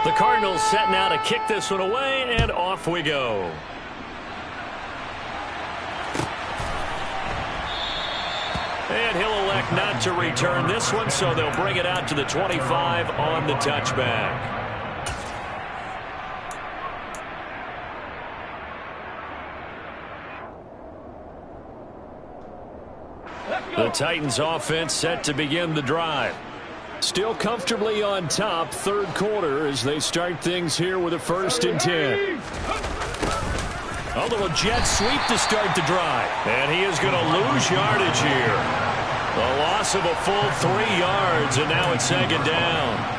The Cardinals set now to kick this one away, and off we go. And he'll elect not to return this one, so they'll bring it out to the 25 on the touchback. The Titans offense set to begin the drive. Still comfortably on top, 3rd quarter as they start things here with a 1st and 10. A little jet sweep to start the drive. And he is going to lose yardage here. A loss of a full 3 yards, and now it's 2nd down.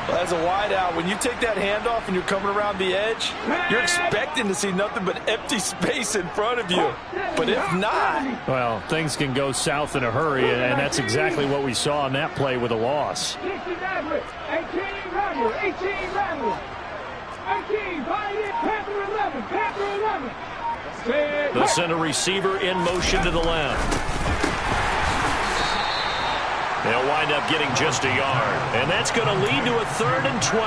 Well, as a wideout, when you take that handoff and you're coming around the edge, you're expecting to see nothing but empty space in front of you. But if not... Well, things can go south in a hurry, and that's exactly what we saw on that play with a loss. 18 Rattler, 18 Rattler. 18, Panther 11, Panther 11. The center receiver in motion to the left. They'll wind up getting just a yard. And that's going to lead to a 3rd and 12.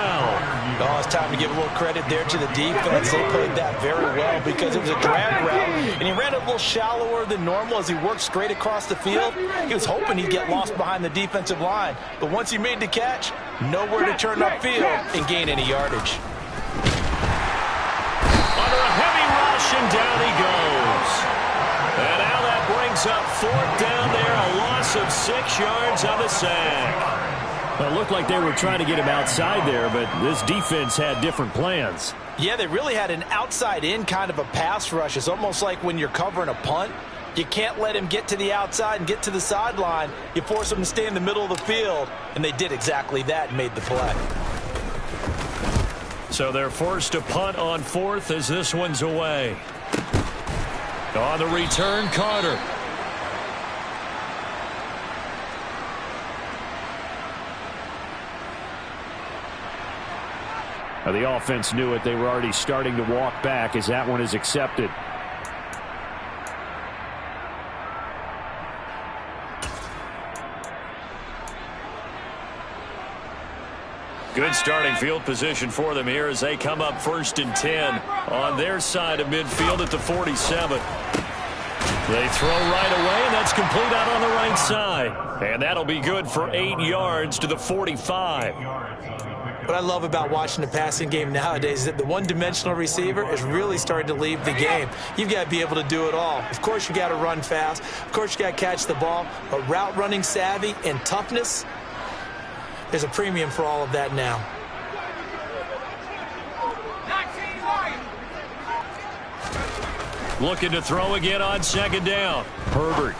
Oh, it's time to give a little credit there to the defense. They played that very well because it was a drag route. And he ran a little shallower than normal as he worked straight across the field. He was hoping he'd get lost behind the defensive line. But once he made the catch, nowhere to turn upfield and gain any yardage. Under a heavy rush, and down he goes. And now that brings up 4th down there, a loss of 6 yards on the sack. Well, it looked like they were trying to get him outside there, but this defense had different plans. Yeah, they really had an outside-in kind of a pass rush. It's almost like when you're covering a punt. You can't let him get to the outside and get to the sideline. You force him to stay in the middle of the field, and they did exactly that and made the play. So they're forced to punt on 4th as this one's away. On the return, Carter. Now the offense knew it. They were already starting to walk back as that one is accepted. Good starting field position for them here as they come up 1st and 10 on their side of midfield at the 47. They throw right away, and that's complete out on the right side. And that'll be good for 8 yards to the 45. What I love about watching the passing game nowadays is that the one-dimensional receiver is really starting to leave the game. You've got to be able to do it all. Of course, you got to run fast. Of course, you got to catch the ball. But route running savvy and toughness, there's a premium for all of that now. Looking to throw again on 2nd down. Herbert.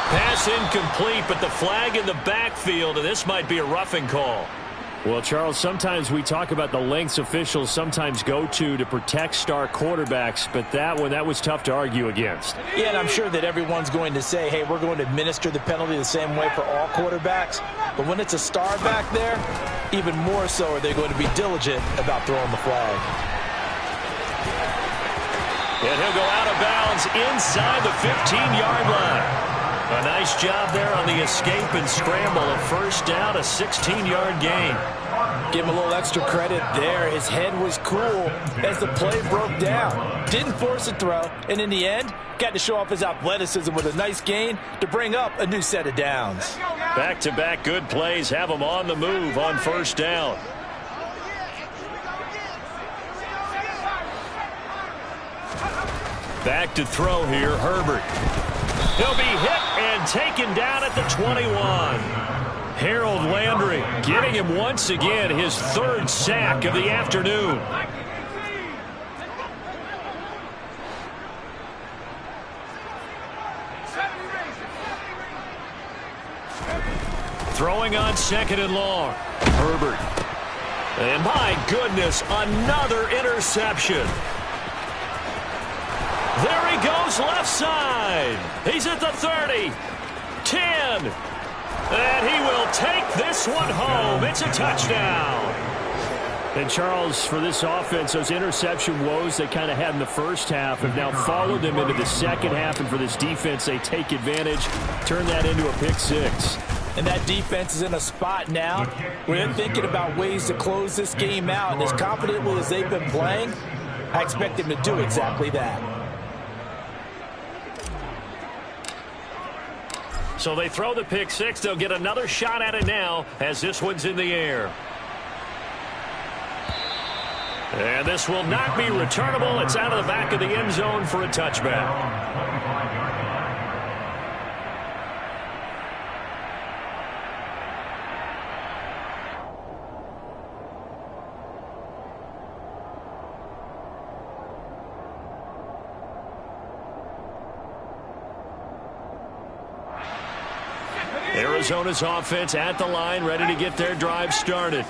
Pass incomplete, but the flag in the backfield, and this might be a roughing call. Well, Charles, sometimes we talk about the lengths officials sometimes go to protect star quarterbacks, but that was tough to argue against. Yeah, and I'm sure that everyone's going to say, hey, we're going to administer the penalty the same way for all quarterbacks. But when it's a star back there, even more so are they going to be diligent about throwing the flag. And he'll go out of bounds inside the 15-yard line. A nice job there on the escape and scramble. A 1st down, a 16-yard gain. Give him a little extra credit there. His head was cool as the play broke down. Didn't force a throw, and in the end, got to show off his athleticism with a nice gain to bring up a new set of downs. Back-to-back good plays have him on the move on 1st down. Back to throw here, Herbert. He'll be hit and taken down at the 21. Harold Landry getting him once again his 3rd sack of the afternoon. Throwing on 2nd and long. Herbert. And my goodness, another interception. There he goes left side. He's at the 30, 10, and he will take this one home. It's a touchdown. And Charles, for this offense, those interception woes they kind of had in the first half have now followed them into the second half, and for this defense, they take advantage, turn that into a pick 6. And that defense is in a spot now where they're thinking about ways to close this game out, and as confidently as they've been playing, I expect them to do exactly that. So they throw the pick 6. They'll get another shot at it now as this one's in the air. And this will not be returnable. It's out of the back of the end zone for a touchback. Arizona's offense at the line, ready to get their drive started.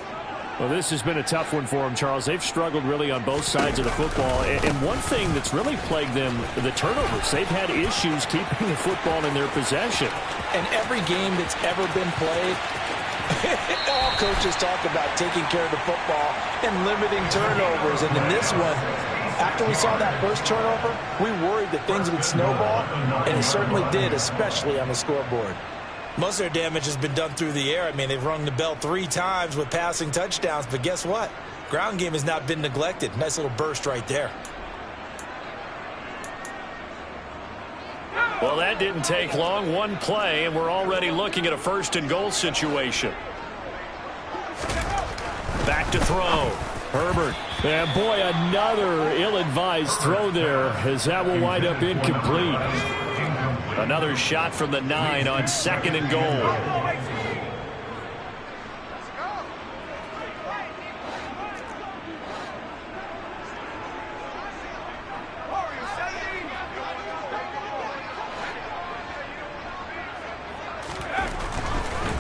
Well, this has been a tough one for them, Charles. They've struggled really on both sides of the football. And one thing that's really plagued them, the turnovers. They've had issues keeping the football in their possession. And every game that's ever been played, all coaches talk about taking care of the football and limiting turnovers. And in this one, after we saw that first turnover, we worried that things would snowball, and it certainly did, especially on the scoreboard. Most of their damage has been done through the air. I mean, they've rung the bell 3 times with passing touchdowns, but guess what? Ground game has not been neglected. Nice little burst right there. Well, that didn't take long. One play, and we're already looking at a 1st and goal situation. Back to throw. Herbert. And boy, another ill-advised throw there as that will wind up incomplete. Another shot from the 9 on 2nd and goal.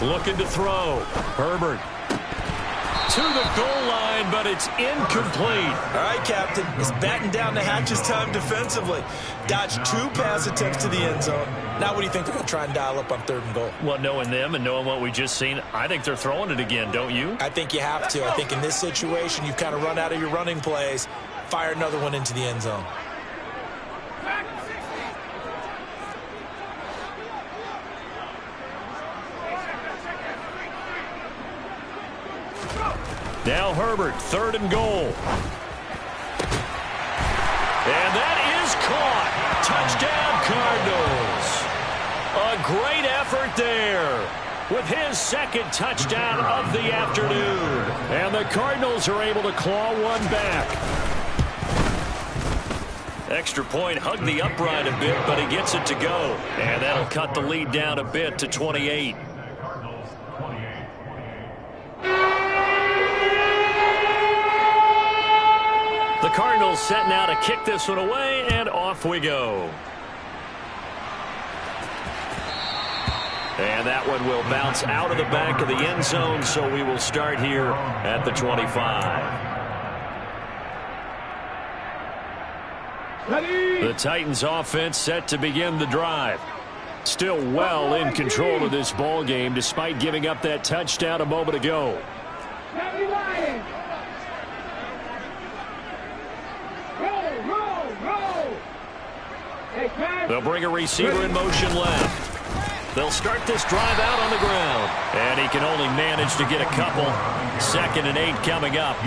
Looking to throw. Herbert to the goal line, but it's incomplete. All right, Captain. It's batten down the hatches time defensively. Dodged 2 pass attempts to the end zone. Now what do you think they're going to try and dial up on 3rd and goal? Well, knowing them and knowing what we just seen, I think they're throwing it again, don't you? I think you have to. I think in this situation, you've kind of run out of your running plays. Fire another one into the end zone. Now Herbert, 3rd and goal. And that is caught. Touchdown, Cardinals. A great effort there with his 2nd touchdown of the afternoon. And the Cardinals are able to claw one back. Extra point hugged the upright a bit, but he gets it to go. And that'll cut the lead down a bit to 28. The Cardinals set now to kick this one away, and off we go. And that one will bounce out of the back of the end zone, so we will start here at the 25. The Titans offense set to begin the drive. Still well in control of this ball game despite giving up that touchdown a moment ago. They'll bring a receiver in motion left. They'll start this drive out on the ground. And he can only manage to get a couple. 2nd and 8 coming up.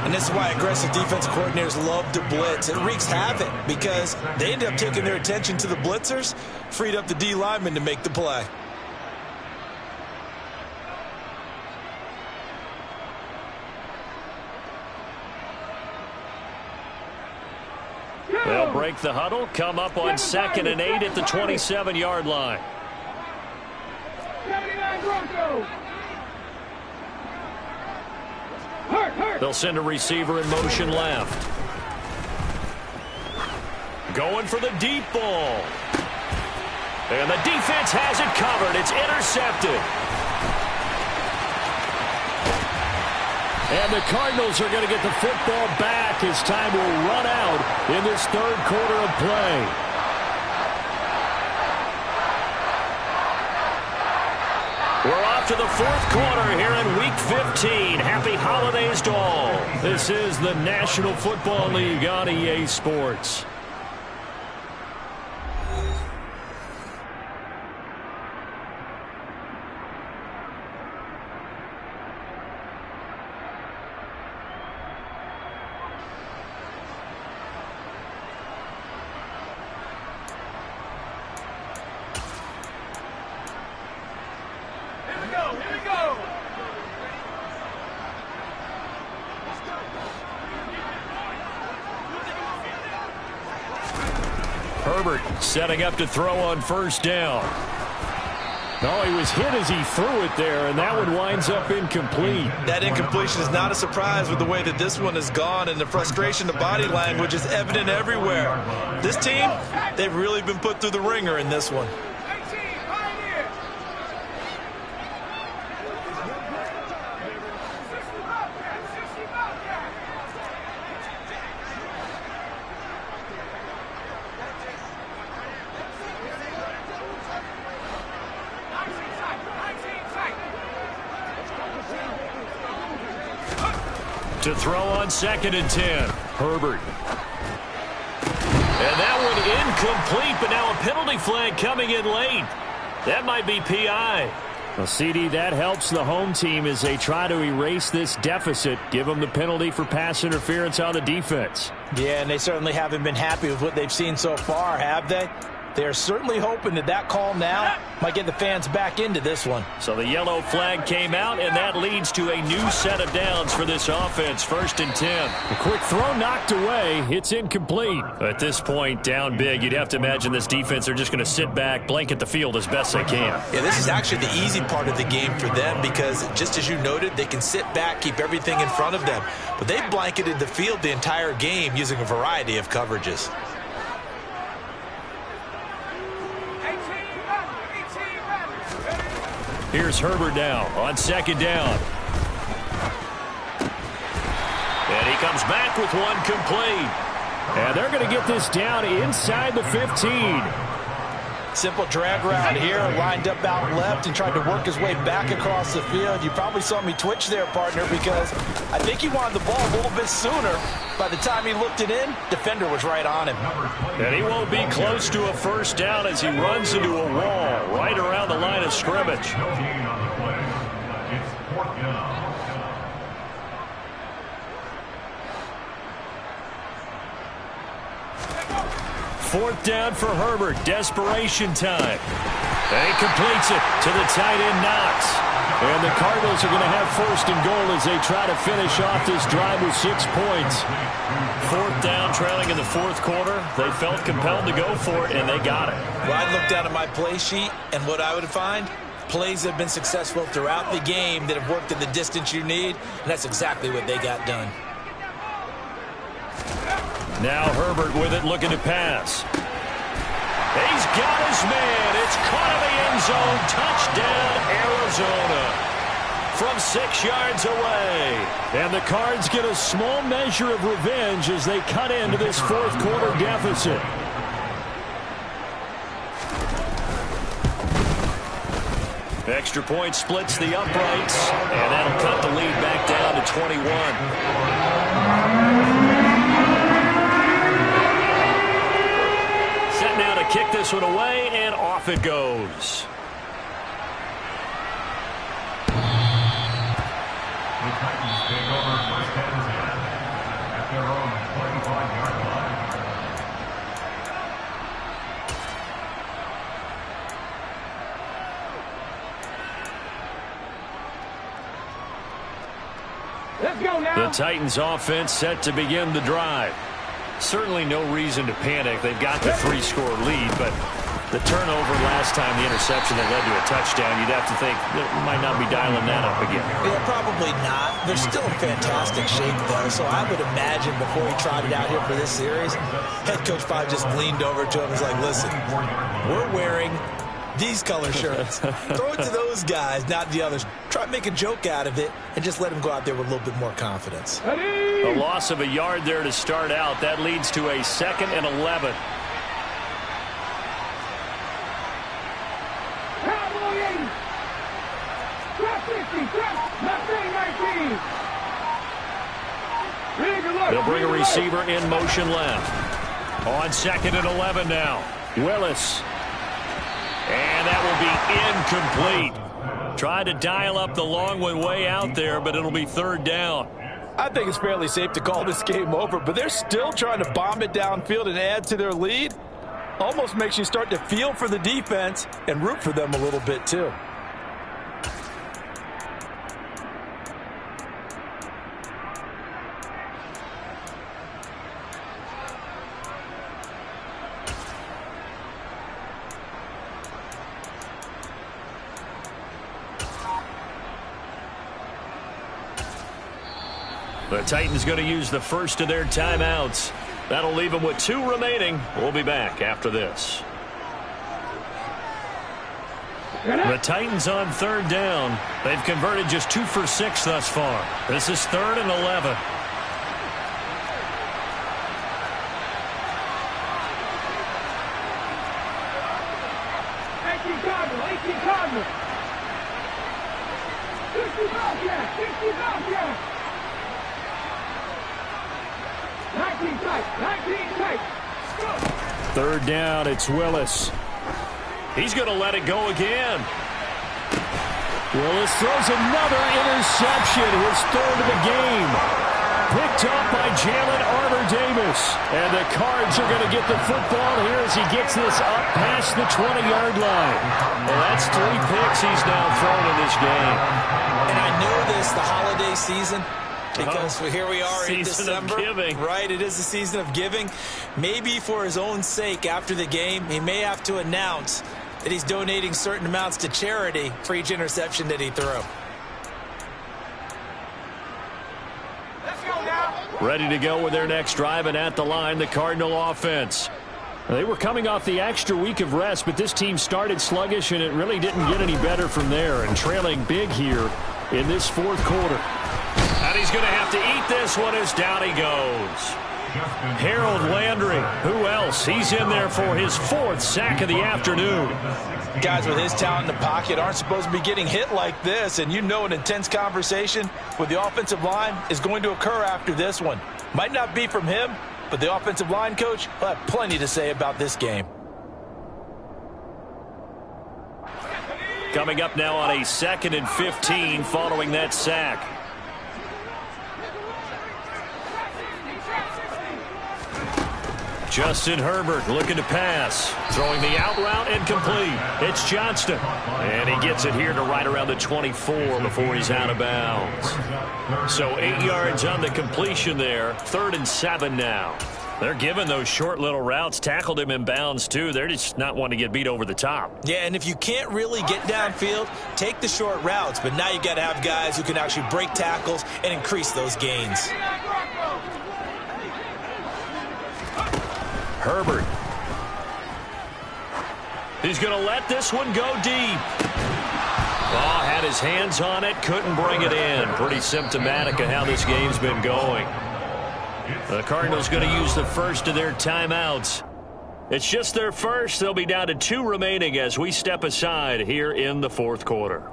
And this is why aggressive defensive coordinators love to blitz. It wreaks havoc because they end up taking their attention to the blitzers, freed up the D lineman to make the play. They'll break the huddle, come up on 2nd and 8 at the 27-yard line. 79 Broncos. They'll send a receiver in motion left. Going for the deep ball. And the defense has it covered. It's intercepted. And the Cardinals are going to get the football back as time will run out in this 3rd quarter of play. We're off to the 4th quarter here in Week 15. Happy holidays to all. This is the National Football League on EA Sports. Herbert setting up to throw on 1st down. No, he was hit as he threw it there, and that one winds up incomplete. That incompletion is not a surprise with the way that this one has gone, and the frustration, the body language is evident everywhere. This team, they've really been put through the ringer in this one. To throw on 2nd and 10. Herbert. And that one incomplete, but now a penalty flag coming in late. That might be PI. Well, CD, that helps the home team as they try to erase this deficit. Give them the penalty for pass interference on the defense. Yeah, and they certainly haven't been happy with what they've seen so far, have they? They're certainly hoping that that call now might get the fans back into this one. So the yellow flag came out, and that leads to a new set of downs for this offense. 1st and 10. A quick throw knocked away. It's incomplete. At this point, down big, you'd have to imagine this defense are just going to sit back, blanket the field as best they can. Yeah, this is actually the easy part of the game for them because, just as you noted, they can sit back, keep everything in front of them. But they've blanketed the field the entire game using a variety of coverages. Here's Herbert now on second down. And he comes back with one complete. And they're going to get this down inside the 15. Simple drag route here, lined up out left and tried to work his way back across the field. You probably saw me twitch there, partner, because I think he wanted the ball a little bit sooner. By the time he looked it in, defender was right on him. And he won't be close to a first down as he runs into a wall right around the line of scrimmage. No gain on the play. It's 4th down. Fourth down for Herbert. Desperation time. And he completes it to the tight end Knox. And the Cardinals are going to have first and goal as they try to finish off this drive with 6 points. Fourth down, trailing in the fourth quarter. They felt compelled to go for it, and they got it. Well, I'd look down at my play sheet, and what I would find, plays that have been successful throughout the game that have worked in the distance you need, and that's exactly what they got done. Now Herbert with it, looking to pass. He's got his man. It's caught in the end zone. Touchdown, Arizona. From 6 yards away. And the Cards get a small measure of revenge as they cut into this fourth quarter deficit. Extra point splits the uprights, and that'll cut the lead back down to 21. Set now to kick this one away, and off it goes. The Titans take over first and 10 at their own 25-yard line. Let's go now. The Titans offense set to begin the drive. Certainly no reason to panic. They've got the 3-score lead, but the turnover last time, the interception that led to a touchdown, you'd have to think they might not be dialing that up again. Yeah, probably not. They're still in fantastic shape, though, so I would imagine before he trotted out here for this series, head coach probably just leaned over to him and was like, listen, we're wearing these color shirts. Throw it to those guys, not the others. Try to make a joke out of it and just let them go out there with a little bit more confidence. A loss of a yard there to start out. That leads to a 2nd and 11. Cowboy 80. Drop 60. Drop. Mustang 19. Big alert. They'll bring a Big receiver in motion left. On 2nd and 11 now. Willis. And that will be incomplete. Tried to dial up the long one way out there, but it'll be 3rd down. I think it's fairly safe to call this game over, but they're still trying to bomb it downfield and add to their lead. Almost makes you start to feel for the defense and root for them a little bit, too. The Titans going to use the first of their timeouts. That'll leave them with 2 remaining. We'll be back after this. The Titans on 3rd down. They've converted just 2 for 6 thus far. This is 3rd and 11. Cardinals. 60 Bobcats. 60 Bobcats. 19 tight. 19 tight. 3rd down, it's Willis. He's going to let it go again. Willis throws another interception, his 3rd of the game. Picked up by Jalen Armour-Davis. And the Cards are going to get the football here as he gets this up past the 20-yard line. Well, that's 3 picks he's now thrown in this game. And I know this, the holiday season, because here we are in December. Season of giving. Right, it is the season of giving. Maybe for his own sake after the game, he may have to announce that he's donating certain amounts to charity for each interception that he threw. Ready to go with their next drive, and at the line, the Cardinal offense. They were coming off the extra week of rest, but this team started sluggish, and it really didn't get any better from there. And trailing big here in this fourth quarter. And he's going to have to eat this one as down he goes. Harold Landry, who else? He's in there for his 4th sack of the afternoon. Guys with his talent in the pocket aren't supposed to be getting hit like this, and you know an intense conversation with the offensive line is going to occur after this one. Might not be from him, but the offensive line coach will have plenty to say about this game. Coming up now on a 2nd and 15 following that sack. Justin Herbert looking to pass. Throwing the out route and complete. It's Johnston. And he gets it here to right around the 24 before he's out of bounds. So 8 yards on the completion there. 3rd and 7 now. They're giving those short little routes. Tackled him in bounds, too. They're just not wanting to get beat over the top. Yeah, and if you can't really get downfield, take the short routes. But now you got to have guys who can actually break tackles and increase those gains. Herbert. He's going to let this one go deep. Oh, had his hands on it, couldn't bring it in. Pretty symptomatic of how this game's been going. The Cardinals going to use the first of their timeouts. It's just their first. They'll be down to 2 remaining as we step aside here in the 4th quarter.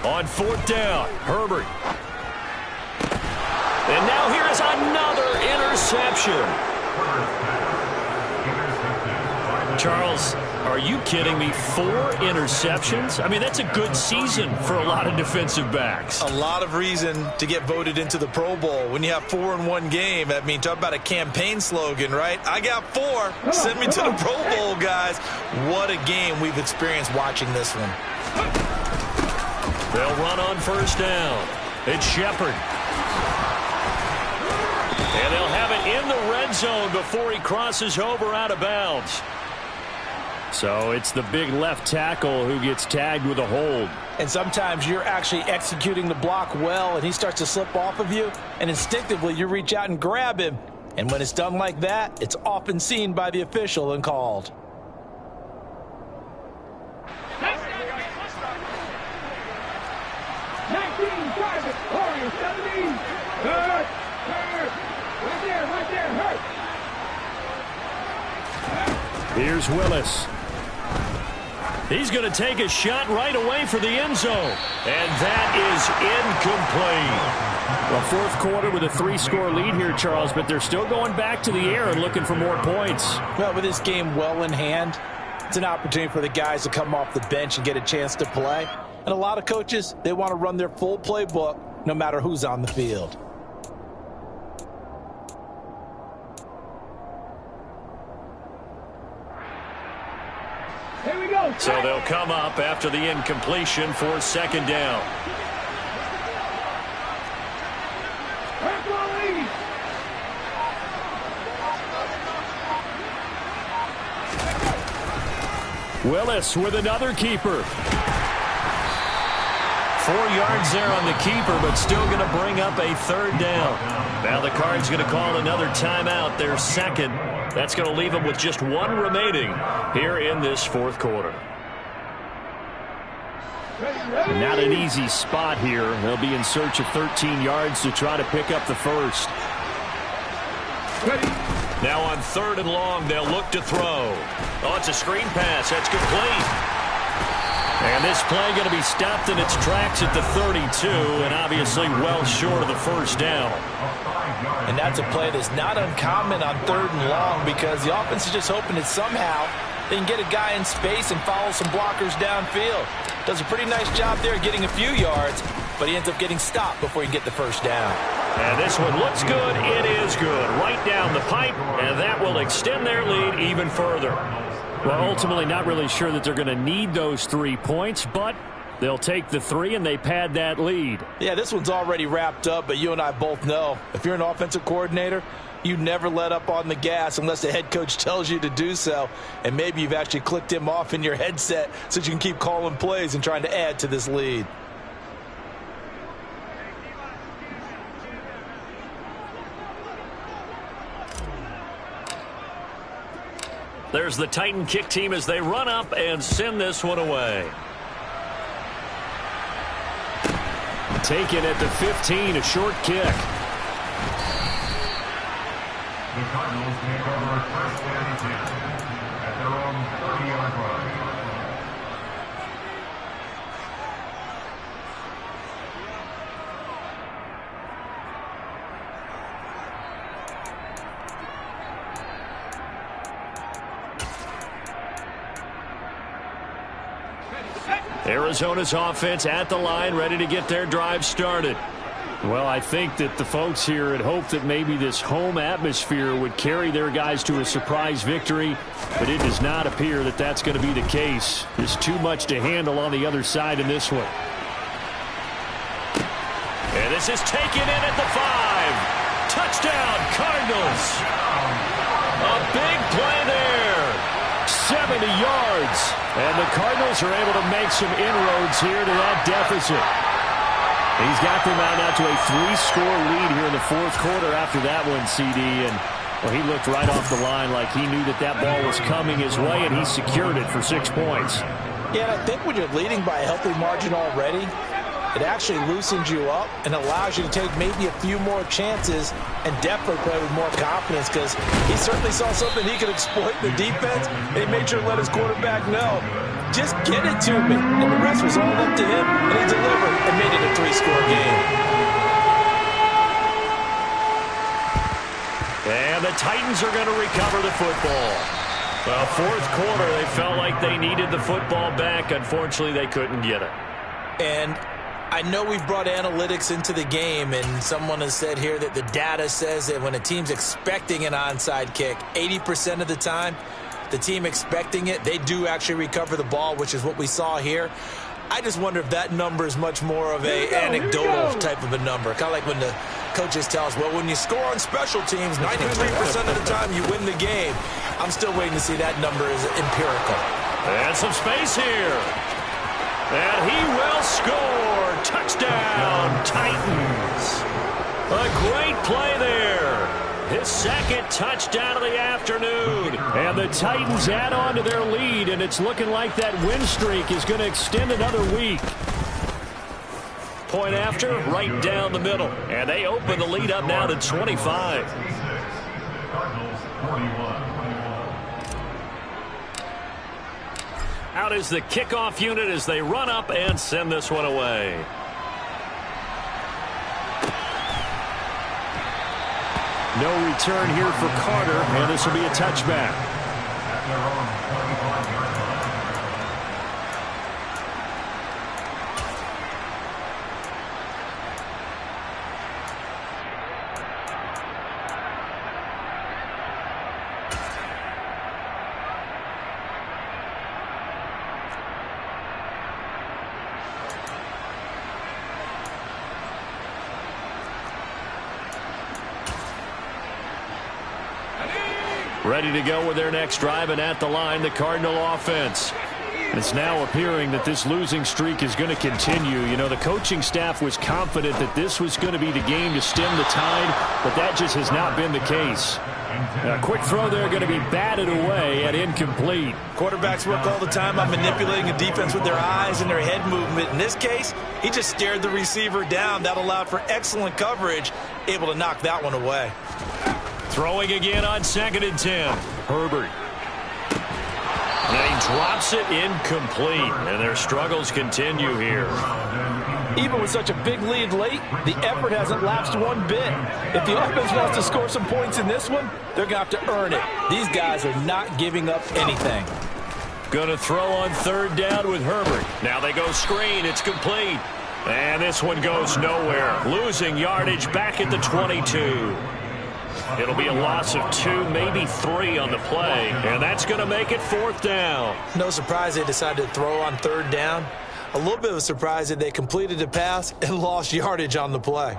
On 4th down, Herbert. And now here is another interception. Charles, are you kidding me? 4 interceptions? I mean, that's a good season for a lot of defensive backs. A lot of reason to get voted into the Pro Bowl. When you have 4 in one game, I mean, talk about a campaign slogan, right? I got 4. Send me to the Pro Bowl, guys. What a game we've experienced watching this one. They'll run on 1st down. It's Shepard. And they'll have it in the red zone before he crosses over out of bounds. So it's the big left tackle who gets tagged with a hold. And sometimes you're actually executing the block well, and he starts to slip off of you, and instinctively you reach out and grab him. And when it's done like that, it's often seen by the official and called. Here's Willis. He's going to take a shot right away for the end zone. And that is incomplete. A 4th quarter with a 3-score lead here, Charles, but they're still going back to the air and looking for more points. Well, with this game well in hand, it's an opportunity for the guys to come off the bench and get a chance to play. And a lot of coaches, they want to run their full playbook no matter who's on the field. Here we go. So they'll come up after the incompletion for 2nd down. Willis with another keeper. 4 yards there on the keeper, but still going to bring up a 3rd down. Now the Cards going to call another timeout, their 2nd. That's going to leave them with just 1 remaining here in this 4th quarter. Not an easy spot here. They'll be in search of 13 yards to try to pick up the 1st. Now on 3rd and long, they'll look to throw. Oh, it's a screen pass. That's complete. And this play going to be stopped in its tracks at the 32, and obviously well short of the 1st down. And that's a play that's not uncommon on 3rd and long because the offense is just hoping that somehow they can get a guy in space and follow some blockers downfield. Does a pretty nice job there getting a few yards, but he ends up getting stopped before he can get the first down. And this one looks good. It is good. Right down the pipe, and that will extend their lead even further. Well, ultimately not really sure that they're going to need those 3 points, but they'll take the 3 and they pad that lead. Yeah, this one's already wrapped up, but you and I both know if you're an offensive coordinator, you never let up on the gas unless the head coach tells you to do so. And maybe you've actually clicked him off in your headset so you can keep calling plays and trying to add to this lead. There's the Titan kick team as they run up and send this one away. Taken at the 15, a short kick. The Cardinals take over at first and 10 at their own 30-yard line. Arizona's offense at the line, ready to get their drive started. Well, I think that the folks here had hoped that maybe this home atmosphere would carry their guys to a surprise victory, but it does not appear that that's going to be the case. There's too much to handle on the other side in this one. And this is taken in at the 5. Touchdown, Cardinals. A big play there. 70 yards. And the Cardinals are able to make some inroads here to that deficit. He's got them out now to a 3-score lead here in the fourth quarter after that one, CD. And well, he looked right off the line like he knew that that ball was coming his way, and he secured it for 6 points. Yeah, and I think when you're leading by a healthy margin already, it actually loosens you up and allows you to take maybe a few more chances and definitely play with more confidence, because he certainly saw something he could exploit in the defense, and he made sure to let his quarterback know, just get it to me. And the rest was all up to him, and he delivered and made it a 3-score game. And the Titans are going to recover the football. Well, fourth quarter, they felt like they needed the football back. Unfortunately, they couldn't get it. And I know we've brought analytics into the game, and someone has said here that the data says that when a team's expecting an onside kick, 80% of the time, the team expecting it, they do actually recover the ball, which is what we saw here. I just wonder if that number is much more of a anecdotal type of a number. Kind of like when the coaches tell us, well, when you score on special teams, 93% of the time you win the game. I'm still waiting to see that number is empirical. And some space here. And he will score. Touchdown, Titans. A great play there. His second touchdown of the afternoon. And the Titans add on to their lead, and it's looking like that win streak is going to extend another week. Point after, right down the middle. And they open the lead up now to 25. Cardinals 41. Out is the kickoff unit as they run up and send this one away. No return here for Carter, and this will be a touchback. At their own 25-yard line. Ready to go with their next drive, and at the line, the Cardinal offense. It's now appearing that this losing streak is going to continue. You know, the coaching staff was confident that this was going to be the game to stem the tide, but that just has not been the case. A quick throw there going to be batted away and incomplete. Quarterbacks work all the time on manipulating a defense with their eyes and their head movement. In this case, he just stared the receiver down. That allowed for excellent coverage, able to knock that one away. Throwing again on 2nd and 10. Herbert. And he drops it incomplete, and their struggles continue here. Even with such a big lead late, the effort hasn't lapsed one bit. If the offense wants to score some points in this one, they're going to have to earn it. These guys are not giving up anything. Going to throw on 3rd down with Herbert. Now they go screen. It's complete. And this one goes nowhere. Losing yardage back at the 22. It'll be a loss of 2, maybe 3 on the play. And that's going to make it 4th down. No surprise they decided to throw on 3rd down. A little bit of a surprise that they completed the pass and lost yardage on the play.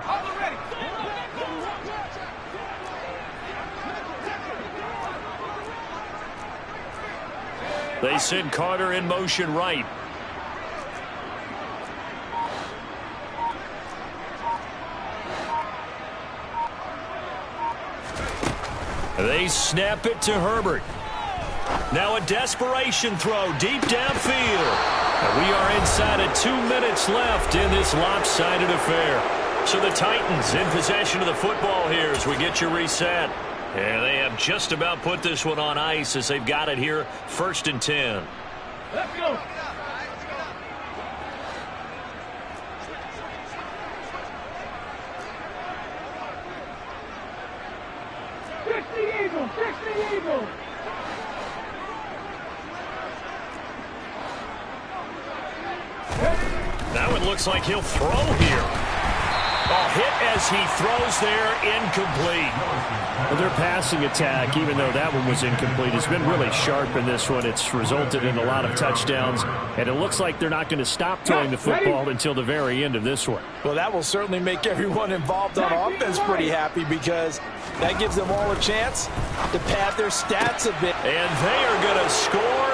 They send Carter in motion right. They snap it to Herbert. Now a desperation throw deep downfield. And we are inside of 2 minutes left in this lopsided affair. So the Titans in possession of the football here as we get you reset. And they have just about put this one on ice as they've got it here, 1st and 10. Let's go. Fix the Eagle. Fix the Eagle. Now it looks like he'll throw here. A hit as he throws there, incomplete. Well, their passing attack, even though that one was incomplete, has been really sharp in this one. It's resulted in a lot of touchdowns, and it looks like they're not going to stop throwing the football until the very end of this one. Well, that will certainly make everyone involved on offense pretty happy because that gives them all a chance to pad their stats a bit. And they are going to score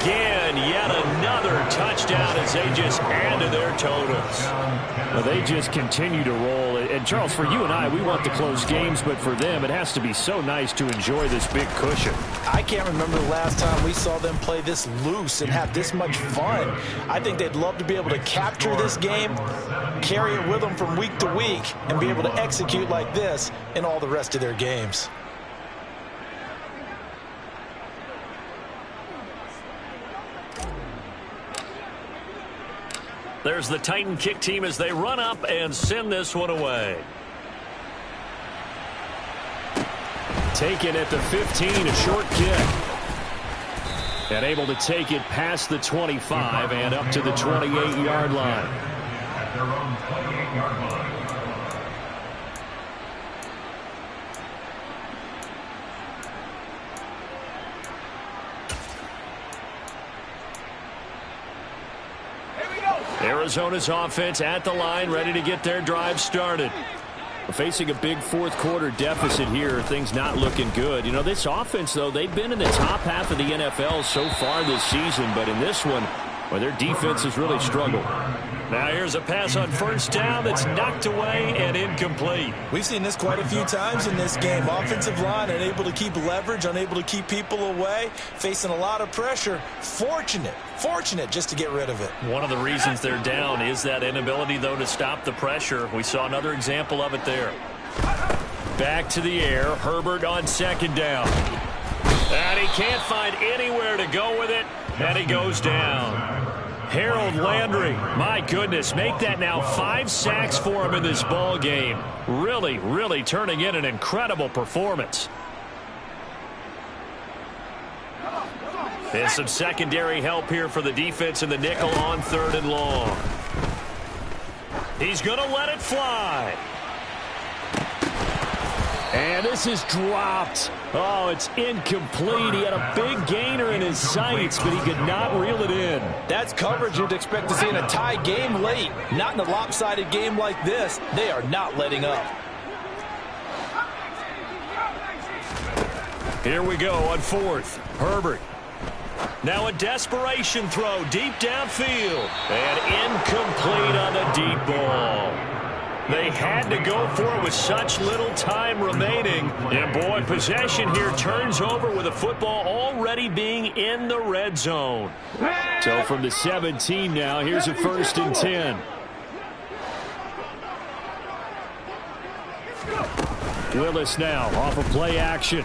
again. Yet another touchdown as they just add to their totals. Well, they just continue to roll. And, Charles, for you and I, we want the close games, but for them, it has to be so nice to enjoy this big cushion. I can't remember the last time we saw them play this loose and have this much fun. I think they'd love to be able to capture this game, carry it with them from week to week, and be able to execute like this in all the rest of their games. There's the Titan kick team as they run up and send this one away. Taken at the 15, a short kick. And able to take it past the 25 and up to the 28-yard line. At their own 28-yard line. Arizona's offense at the line, ready to get their drive started. Facing a big fourth quarter deficit here, things not looking good. You know, this offense, though, they've been in the top half of the NFL so far this season, but in this one, well, their defense has really struggled. Now here's a pass on 1st down that's knocked away and incomplete. We've seen this quite a few times in this game. Offensive line unable to keep leverage, unable to keep people away, facing a lot of pressure. Fortunate just to get rid of it. One of the reasons they're down is that inability, though, to stop the pressure. We saw another example of it there. Back to the air. Herbert on 2nd down. And he can't find anywhere to go with it, and he goes down. Harold Landry, my goodness, make that now 5 sacks for him in this ball game. Really turning in an incredible performance. And some secondary help here for the defense in the nickel on 3rd and long. He's going to let it fly. And this is dropped. Oh, it's incomplete. He had a big gainer in his sights, but he could not reel it in. That's coverage you'd expect to see in a tie game late. Not in a lopsided game like this. They are not letting up. Here we go on 4th. Herbert. Now a desperation throw deep downfield. And incomplete on the deep ball. They had to go for it with such little time remaining. And, boy, possession here turns over with the football already being in the red zone. So from the 17 now, here's a 1st and 10. Willis now off of play action.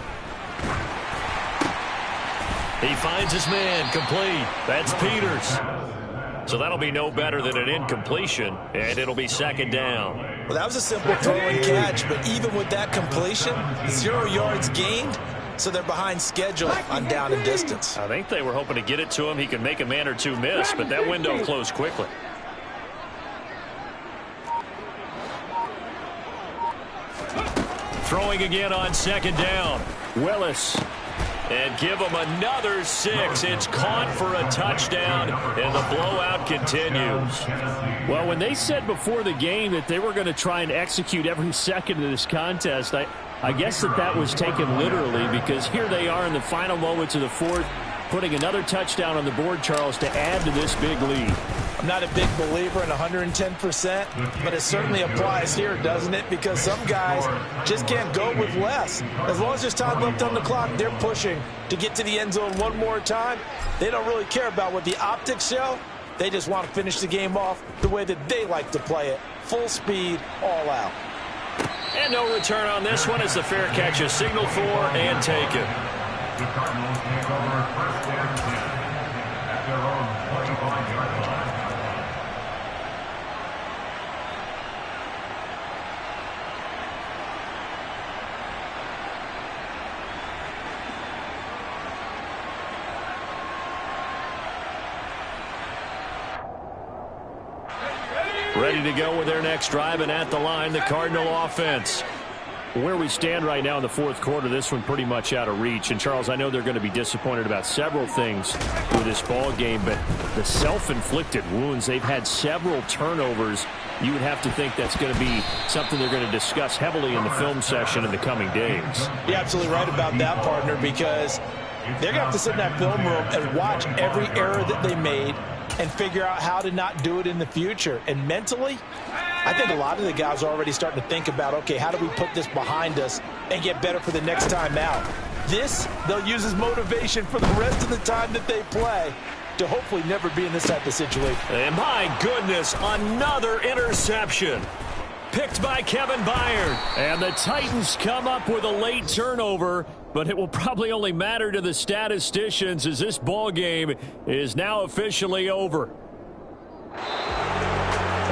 He finds his man, complete. That's Peters. So that'll be no better than an incompletion, and it'll be 2nd down. Well, that was a simple throw and catch, but even with that completion, 0 yards gained, so they're behind schedule on down and distance. I think they were hoping to get it to him. He could make a man or two miss, but that window closed quickly. Throwing again on second down. Willis. And give him another 6. It's caught for a touchdown, and the blowout continues. Well, when they said before the game that they were going to try and execute every second of this contest, I guess that was taken literally, because here they are in the final moments of the fourth, putting another touchdown on the board, Charles, to add to this big lead. I'm not a big believer in 110%, but it certainly applies here, doesn't it? Because some guys just can't go with less. As long as there's time left on the clock, they're pushing to get to the end zone one more time. They don't really care about what the optics show. They just want to finish the game off the way that they like to play it. Full speed, all out. And no return on this one as the fair catch is signaled for and taken. The Cardinals take over first and 10 at their own 25-yard line. Ready to go with their next drive, and at the line, the Cardinal offense. Where we stand right now in the fourth quarter, this one pretty much out of reach. And, Charles, I know they're going to be disappointed about several things with this ball game, but the self-inflicted wounds, they've had several turnovers. You would have to think that's going to be something they're going to discuss heavily in the film session in the coming days. You're absolutely right about that, partner, because they're going to have to sit in that film room and watch every error that they made and figure out how to not do it in the future. And mentally, I think a lot of the guys are already starting to think about, okay, how do we put this behind us and get better for the next time out? This, they'll use as motivation for the rest of the time that they play to hopefully never be in this type of situation. And my goodness, another interception. Picked by Kevin Byard. And the Titans come up with a late turnover, but it will probably only matter to the statisticians as this ball game is now officially over.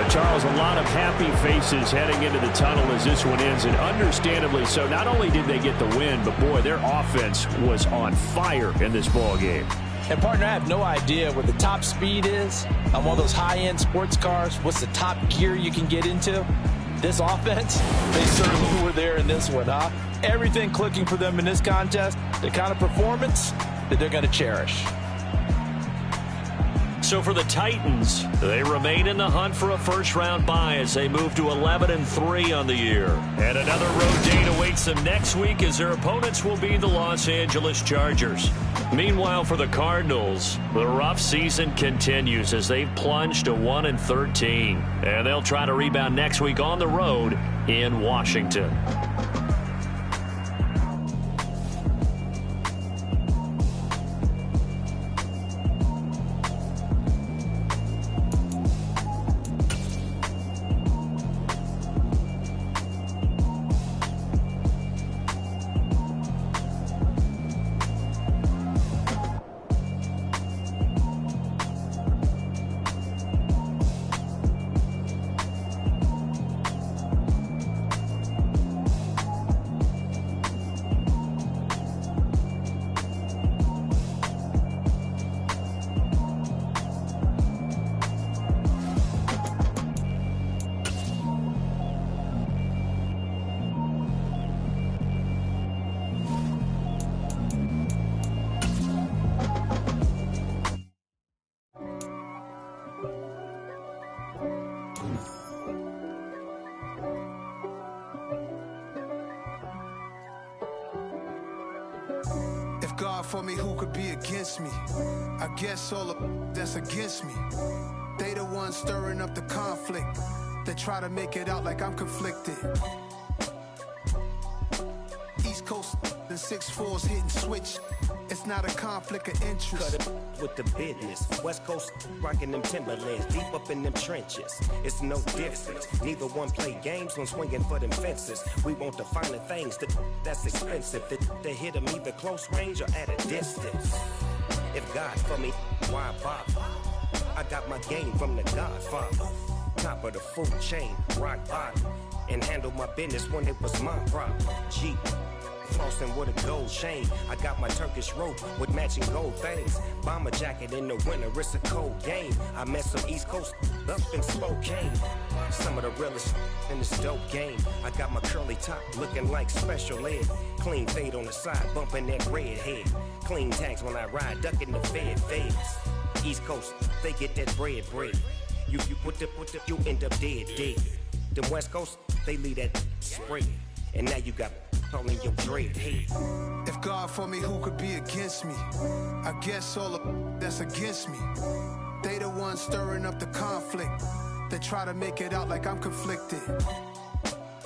Charles, a lot of happy faces heading into the tunnel as this one ends, and understandably so. Not only did they get the win, but, boy, their offense was on fire in this ball game. And, partner, I have no idea what the top speed is on one of those high-end sports cars. What's the top gear you can get into? This offense, they certainly were there in this one, huh? Everything clicking for them in this contest, the kind of performance that they're going to cherish. So for the Titans, they remain in the hunt for a first-round bye as they move to 11-3 on the year. And another road date awaits them next week as their opponents will be the Los Angeles Chargers. Meanwhile, for the Cardinals, the rough season continues as they've plunged to 1-13. And they'll try to rebound next week on the road in Washington. If God for me, who could be against me? I guess all of that's against me. They the ones stirring up the conflict. They try to make it out like I'm conflicted. East Coast and 6'4's hitting switch. It's not a conflict of interest. Cut it with the business. West Coast rocking them Timberlands, deep up in them trenches. It's no difference. Neither one play games when swinging for them fences. We want the finer things that's expensive. They hit them either close range or at a distance. If God for me, why bother? I got my game from the Godfather. Top of the food chain, rock bottom. And handle my business when it was my problem. Jeep. Flossing with a gold chain. I got my Turkish rope with matching gold things. Bomber jacket in the winter, it's a cold game. I met some East Coast up in Spokane. Some of the realest in this dope game. I got my curly top looking like special ed. Clean fade on the side, bumping that red head. Clean tags when I ride, ducking the feds. East Coast, they get that bread. You put the, you end up dead. Them West Coast, they leave that spray. And now you got all in your dread head. If God for me, who could be against me? I guess all of that's against me. They the ones stirring up the conflict. They try to make it out like I'm conflicted.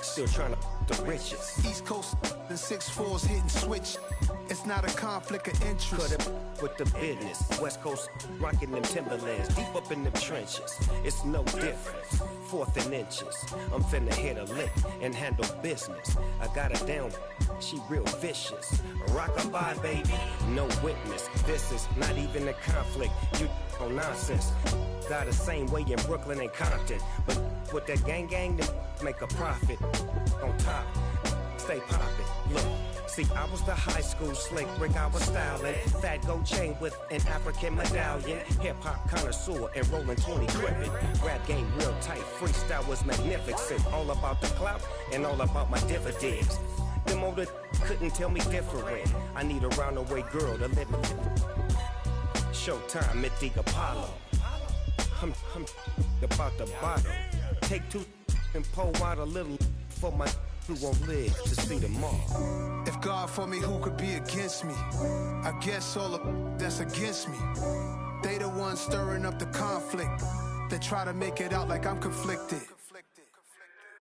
Still trying to the riches. East Coast and 6'4s hitting switch. It's not a conflict of interest. Cut it with the business. West Coast rocking them Timberlands, deep up in them trenches. It's no difference. 4th and inches. I'm finna hit a lick and handle business. I got her down, she real vicious. Rockabye, baby, no witness. This is not even a conflict. You on nonsense. Got the same way in Brooklyn and Compton, but with that gang, then make a profit. On top, stay poppin'. Look. See, I was the high school slick Rick, I was styling. Fat gold chain with an African medallion. Hip-hop connoisseur and rolling 20 gripping. Rap game real tight, freestyle was magnificent. All about the clout and all about my dividends. Them older couldn't tell me different. I need a roundaway girl to live in. Showtime at the Apollo. I'm about the bottle. Take 2 and pour out a little for my who won't live to see tomorrow. If God for me, who could be against me? I guess all of that's against me. They the ones stirring up the conflict. They try to make it out like I'm conflicted.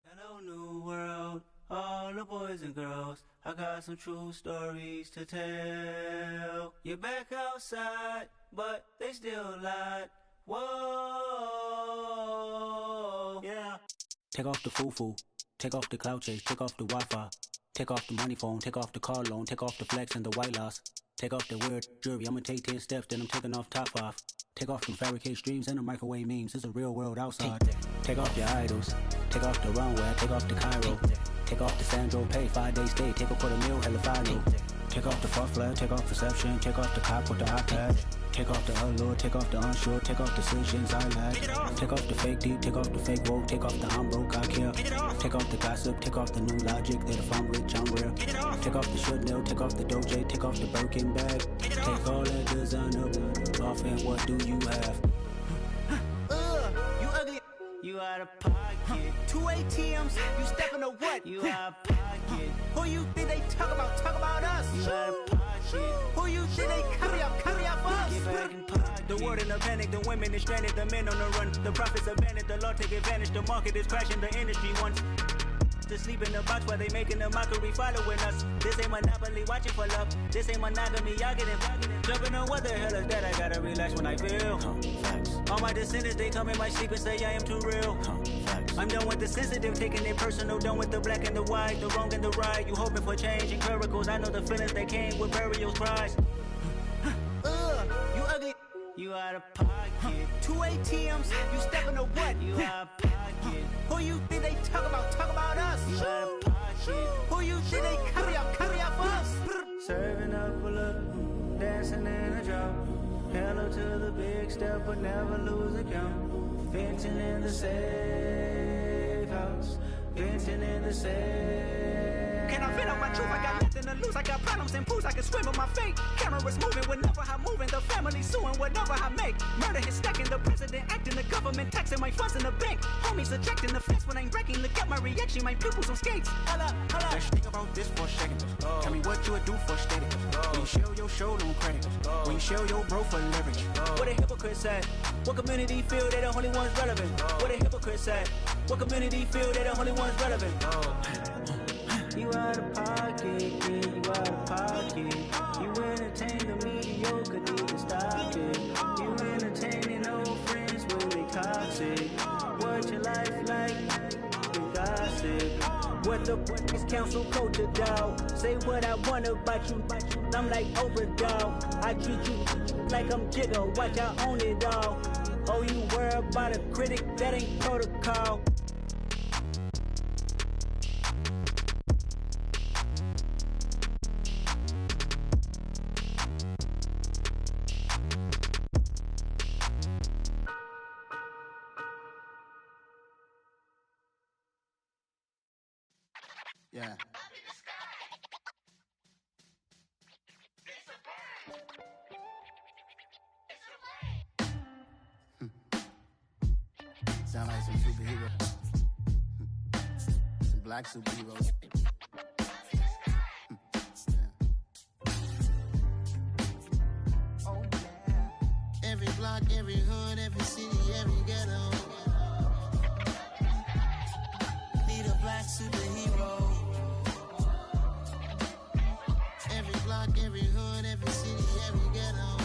Hello, new world, all the boys and girls. I got some true stories to tell. You're back outside, but they still lied. Whoa, yeah. Take off the foo-foo. Take off the cloud chase, take off the Wi-Fi. Take off the money phone, take off the car loan, take off the flex and the white loss. Take off the weird jewelry, I'ma take 10 steps, then I'm taking off top 5. Take off them fabricate streams and the microwave memes, it's a real world outside. Take off your idols, take off the runway, take off the Cairo. Take off the Sandro pay, 5-day stay, take a $250,000, hella final. Take off the fuck flag, take off perception, take off the cop with the iPad. Take off the allure, take off the unsure, take off decisions I lack. Take off the fake deep, take off the fake woke, take off the I'm broke, I care. Take off the gossip, take off the new logic that if I'm rich, I'm real. Take off the Chanel, take off the Doja, take off the Birkin bag. Take all that designer off and what do you have? You ugly. You out of pocket. 2 ATMs, you stepping or what? You out of pocket. Who you think they talk about? Talk about us. You out of pocket. Who you think they carry up us? Get back in pocket. The world in a panic, the women is stranded, the men on the run. The profits abandoned, the law take advantage, the market is crashing, the industry wants to sleep in the box while they making a mockery following us. This ain't Monopoly, watching for love. This ain't monogamy, y'all getting jumping on what the hell is that? I gotta relax when I feel. All my descendants, they come in my sleep and say I am too real. I'm done with the sensitive, taking it personal. Done with the black and the white, the wrong and the right. You hoping for change and miracles. I know the feelings that came with burial cries. You ugly. You out of pocket. 2 ATMs, you stepping or what? You out of pocket. Who you think they talk about? Talk about us. You out of pocket. Who you think they carry up us? Serving up a look, dancing in a drop. Hello to the big step, but never lose a count. Venting in the safe house. Venting in the safe. Can I vent out my truth? I got nothing to lose. I got problems and pools. I can swim with my fate. Cameras moving whenever I'm moving. The family suing whatever I make. Murder is stacking. The president acting. The government taxing my funds in the bank. Homies ejecting the fence when I'm wrecking. Look at my reaction. My pupils on skates. Holla. Let's think about this for a second. Tell me what you would do for status. When you show your show, don't credit. When you show your bro for leverage. What a hypocrite said. What community feel they the only ones relevant? What a hypocrite said. What community feel they the only ones relevant? You out of pocket, yeah, you out of pocket. You entertain the mediocre, need to stop it. You entertaining old friends when they toxic. What your life like? You gossip. What the is council culture, dog? Say what I want about you. I'm like overdog. I treat you like I'm Jigga. Watch I own it all. Oh, you worry about a critic? That ain't protocol. Yeah. Sound like some superheroes. Some black superheroes. Oh, yeah. Every block, every hood, every city, every ghetto. Need a black superhero. Every block, every hood, every city, every ghetto.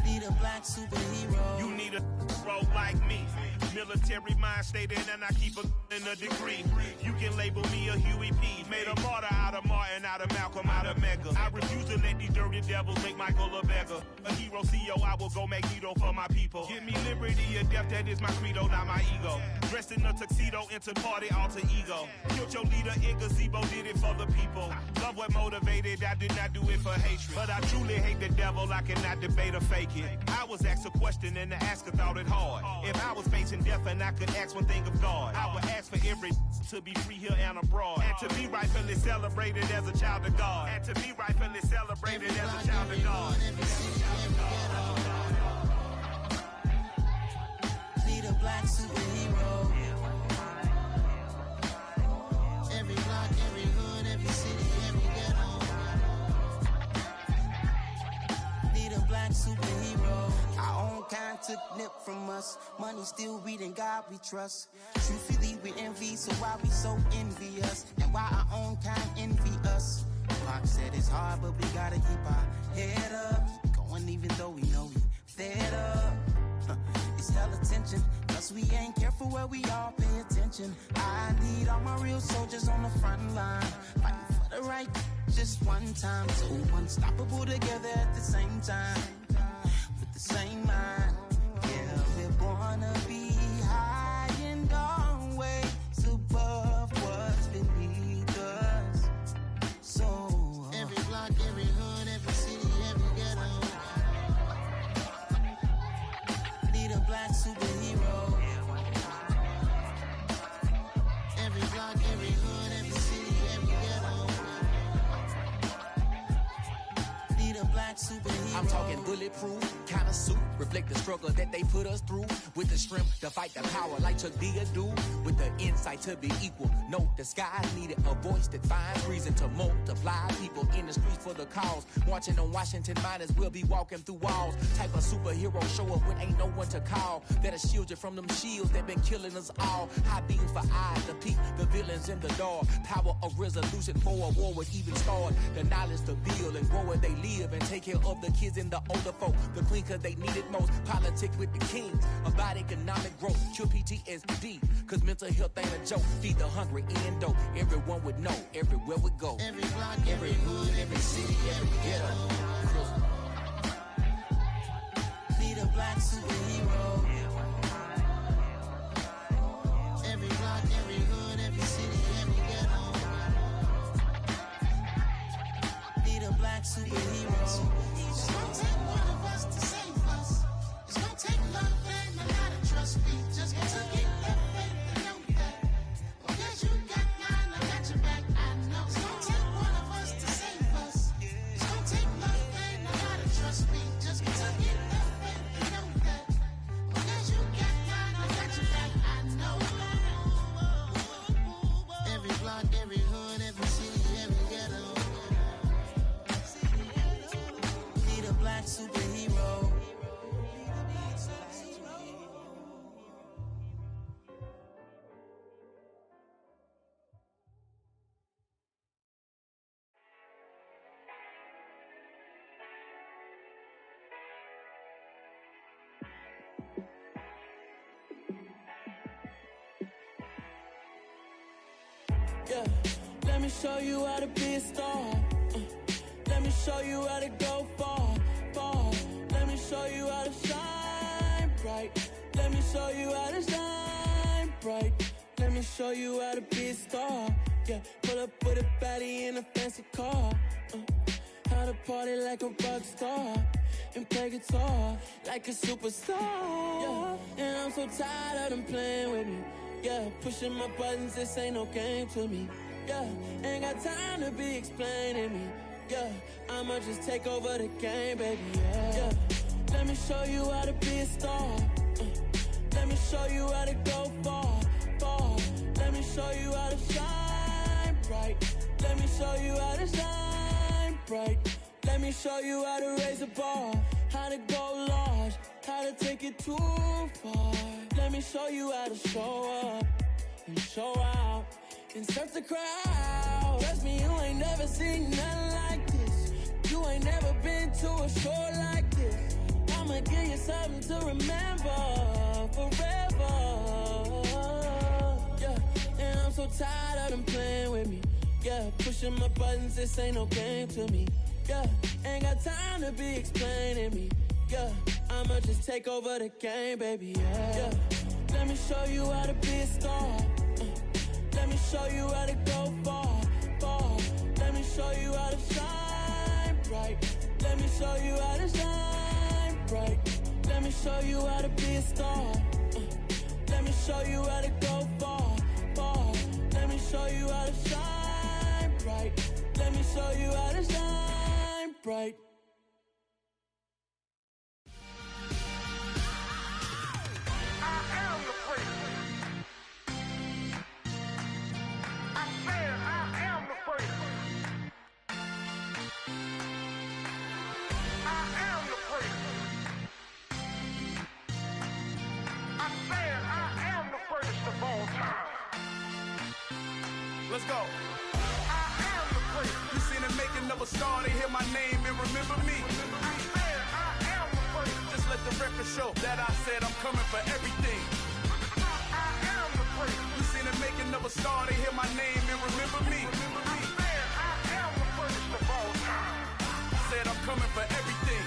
Need a black superhero. You need a bro like me. Military mind stated, and I keep in a degree. You can label me a Huey P. Made a martyr out of Martin, out of Malcolm, out of Mega. I refuse to let these dirty devils make Michael a beggar. A hero CEO, I will go Magneto for my people. Give me liberty or death, that is my credo, not my ego. Dressed in a tuxedo, enter party, alter ego. Killed your leader in gazebo, did it for the people. Love what motivated, I did not do it for hatred. But I truly hate the devil, I cannot debate or fake it. I was asked a question and the asker thought it hard. If I was facing death and I could ask one thing of God, I would ask for every to be free here and abroad, and to be rightfully celebrated as a child of God, and to be rightfully celebrated as a child of God. Need a black superhero. Every block, every hood, every city, every ghetto. Need a black superhero. Our own kind took nip from us. Money still reading God we trust. Truthfully we envy, so why we so envious? And why our own kind envy us? Pac said it's hard, but we gotta keep our head up. Going even though we know we fed up. It's hell attention, cause we ain't careful where we all pay attention. I need all my real soldiers on the front line, fighting for the right just one time. So unstoppable together at the same time, with the same mind. Yeah, we're gonna be high and always above what's beneath us. So every block, every hood, every city, every ghetto. Need a black superhero. Every block, every hood, every city, every ghetto. Need a black superhero. I'm talking bulletproof kind of suit, reflect the struggle that they put us through, with the strength to fight the power like Chuck D do, with the insight to be equal. Note the sky needed a voice that finds reason to multiply people in the streets for the cause. Marching on Washington miners will be walking through walls. Type of superhero show up when ain't no one to call. That'll shield you from them shields that been killing us all. High beams for eyes to peek the villains in the dark. Power of resolution for a war would even start. The knowledge to build and grow where they live and take care of the kids and the older folk. The queen cause they need it most. Politics with the kings about economic growth. Cure PTSD cause mental health ain't a joke. Feed the hungry and dope. Everyone would know everywhere we go. Every block, every hood, every city, every ghetto. Need a black superhero. Every block, every hood, every city, every ghetto. Need a black superhero. It's gonna take one of us to save us. It's gonna take love and a lot of trust. We just got to get that faith and know that. Because you got mine, I got your back, I know. It's gonna take one of us to save us. It's gonna take love and a lot of trust. We just got to get that faith and know that. Because you got mine, I got your back, I know. Every block, every hood, every city, every ghetto. Need a black superhero. Yeah, let me show you how to be a star. Let me show you how to go far, far. Let me show you how to shine bright. Let me show you how to shine bright. Let me show you how to be a star. Yeah, pull up with a baddie in a fancy car. How to party like a rock star and play guitar like a superstar. Yeah, and I'm so tired of them playing with me. Yeah, pushing my buttons, this ain't no game to me. Yeah, ain't got time to be explaining me. Yeah, I'ma just take over the game, baby. Yeah, let me show you how to be a star. Let me show you how to go far, far. Let me show you how to shine bright. Let me show you how to shine bright. Let me show you how to raise a bar, how to go large, how to take it too far. Let me show you how to show up and show out and surf the crowd. Trust me, you ain't never seen nothing like this. You ain't never been to a show like this. I'ma give you something to remember forever. Yeah, and I'm so tired of them playing with me. Yeah, pushing my buttons, this ain't no game to me. Yeah, ain't got time to be explaining me. Yeah, I'ma just take over the game, baby. Yeah, let me show you how to be a star. Let me show you how to go far, far. Let me show you how to shine bright. Let me show you how to shine bright. Let me show you how to be a star. Let me show you how to go far, far. Let me show you how to shine bright. Let me show you how to shine bright. Let's go. I am the great. You seen the making of a star, they hear my name and remember me. I am the great. Just let the record show that I said I'm coming for everything. I am the great. You seen the making of a star, they hear my name and remember me. I am the greatest of all time. Said I'm coming for everything.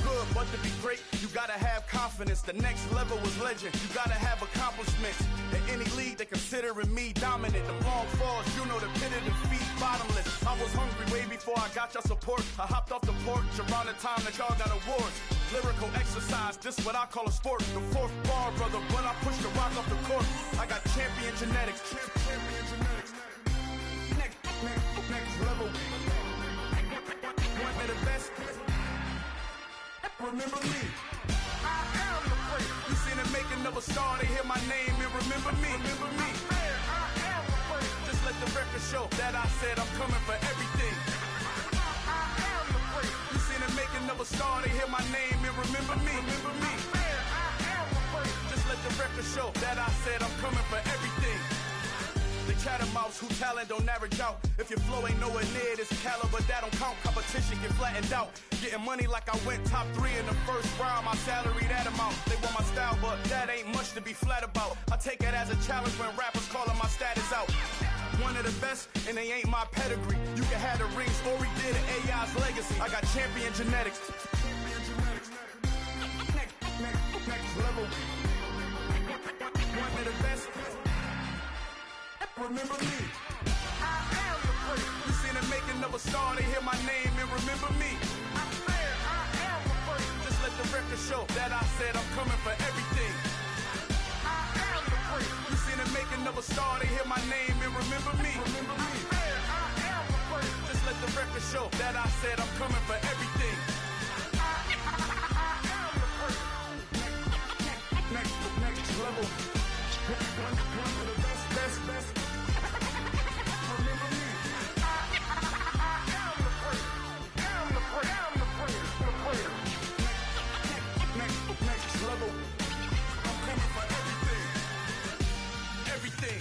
Good, but to be great, you gotta have confidence. The next level was legend. You gotta have accomplishments. In any league, they considering me dominant. The long falls, you know the pit of defeat, bottomless. I was hungry way before I got your support. I hopped off the porch around the time that y'all got awards. Lyrical exercise, this what I call a sport. The fourth bar, brother, when I push the rock off the court. I got champion genetics. Champion genetics. Next level. One of the best. Remember me. I am the great. You seen the making of a star, they hear my name and remember me. Remember me. I am the great. Just let the record show that I said I'm coming for everything. I am the great. You seen the making of a star, they hear my name and remember me. Remember me. I am the great. Just let the record show that I said I'm coming for everything. The catamounts who talent don't average out. If your flow ain't nowhere near this caliber, that don't count. Competition get flattened out. Getting money like I went top 3 in the first round. My salary that amount. They want my style, but that ain't much to be flat about. I take it as a challenge when rappers calling my status out. One of the best, and they ain't my pedigree. You can have the rings, or we did it, AI's legacy. I got champion genetics. Next level. One of the best. Remember me. I am the great. You seen the making of a star, they hear my name and remember me. I am the great. Just let the record show that I said I'm coming for everything. I am the great. You seen the making of a star, they hear my name and remember me. Remember me. I am the great. Just let the record show that I said I'm coming for everything. I am the great. Next level. One of the best. Level. I'm coming for everything.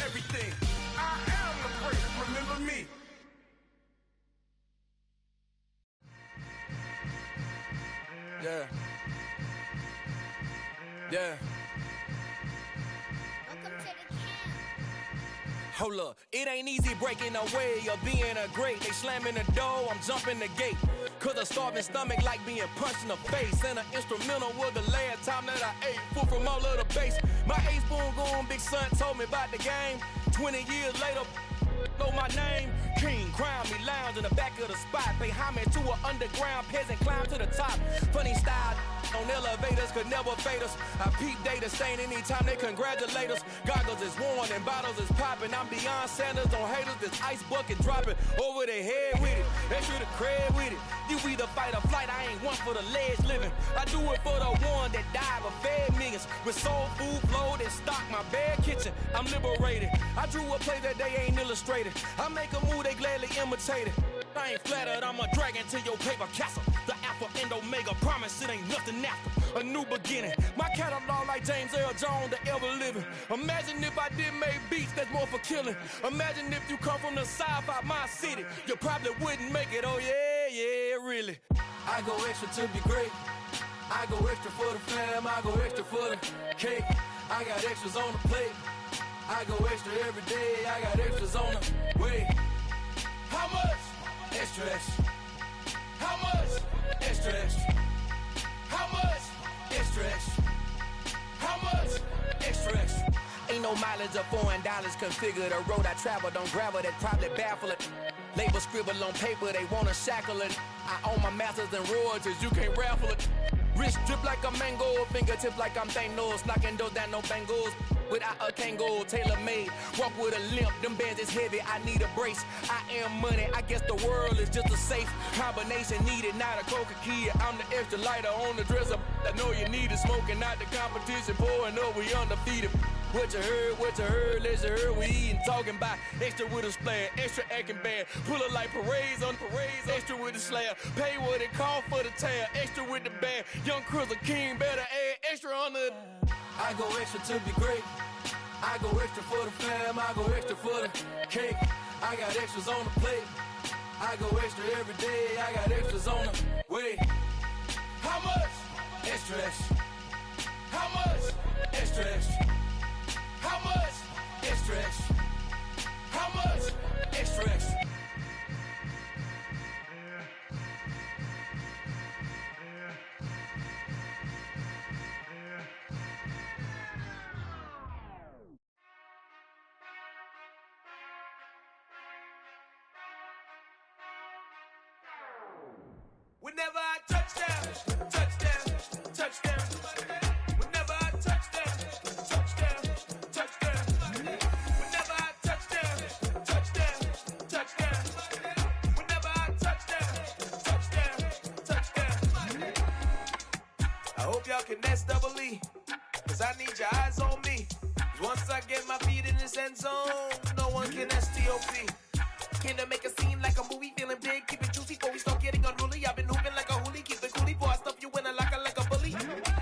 Everything. I am the great. Remember me. Yeah. Hold up, it ain't easy breaking away or being a great. They slamming the door, I'm jumping the gate. Cause a starving stomach like being punched in the face. And an instrumental was the last time that I ate food from all of the bass. My A-spoon goon, big son told me about the game. 20 years later, know my name. King, crown me, lounge in the back of the spot. Pay homage to an underground peasant, climb to the top. Funny style, on elevators could never fade us. I peep data stain anytime they congratulate us. Goggles is worn and bottles is popping. I'm beyond Sanders on haters. This ice bucket dropping over their head with it. Extra the cred with it. You either fight or flight. I ain't one for the ledge living. I do it for the one that died but fed millions. With soul food flowed and stock my bare kitchen. I'm liberated. I drew a play that they ain't illustrated. I make a move they gladly imitated. I ain't flattered, I'm a dragon to your paper castle. The Alpha and Omega, promise it ain't nothing after. A new beginning. My catalog like James Earl Jones, the ever living. Imagine if I did make beats that's more for killing. Imagine if you come from the south out my city. You probably wouldn't make it, oh yeah, really. I go extra to be great. I go extra for the fam, I go extra for the cake. I got extras on the plate. I go extra every day, I got extras on the way. How much? Extra, extra. How much? Extra, extra. How much? Extra, extra. How much? Extra, extra. Ain't no mileage of $4 configure the road I travel. Don't gravel that probably baffle it. Label scribble on paper, they wanna shackle it. I own my masters and royalties, you can't raffle it. Wrist drip like a mango, fingertips like I'm Thanos. Knocking those down, no bangles. Without a Kango, tailor-made. Walk with a limp, them bands is heavy, I need a brace. I am money, I guess the world is just a safe combination needed, not a coca key. I'm the extra lighter on the dresser. I know you need it, smoking out the competition, pouring up, we undefeated. What you heard, let's hear we eatin', talking about extra with a splash, extra acting bad, pull it like parades on parades, extra with the slab, pay what it cost for the tab, extra with the bag, young Chris a king, better add extra on the. I go extra to be great, I go extra for the fam, I go extra for the cake, I got extras on the plate, I go extra every day, I got extras on the way. How much? Extra, extra. How much? Extra, extra. How much? Extra, extra. How much? Extra, extra. Whenever I touchdown, touchdown, touchdown. Whenever I touchdown, touchdown, touchdown. Whenever I touchdown, touchdown, touchdown. Whenever I touchdown, touchdown, touchdown. I hope y'all can nest double E, cause I need your eyes on me. Cause once I get my feet in this end zone, no one can STOP. Came to make a scene like a movie, feeling big, keep it juicy before we start getting unruly. I've been hooping like a hoolie, keep it coolie before I stuff you in a locker like a bully.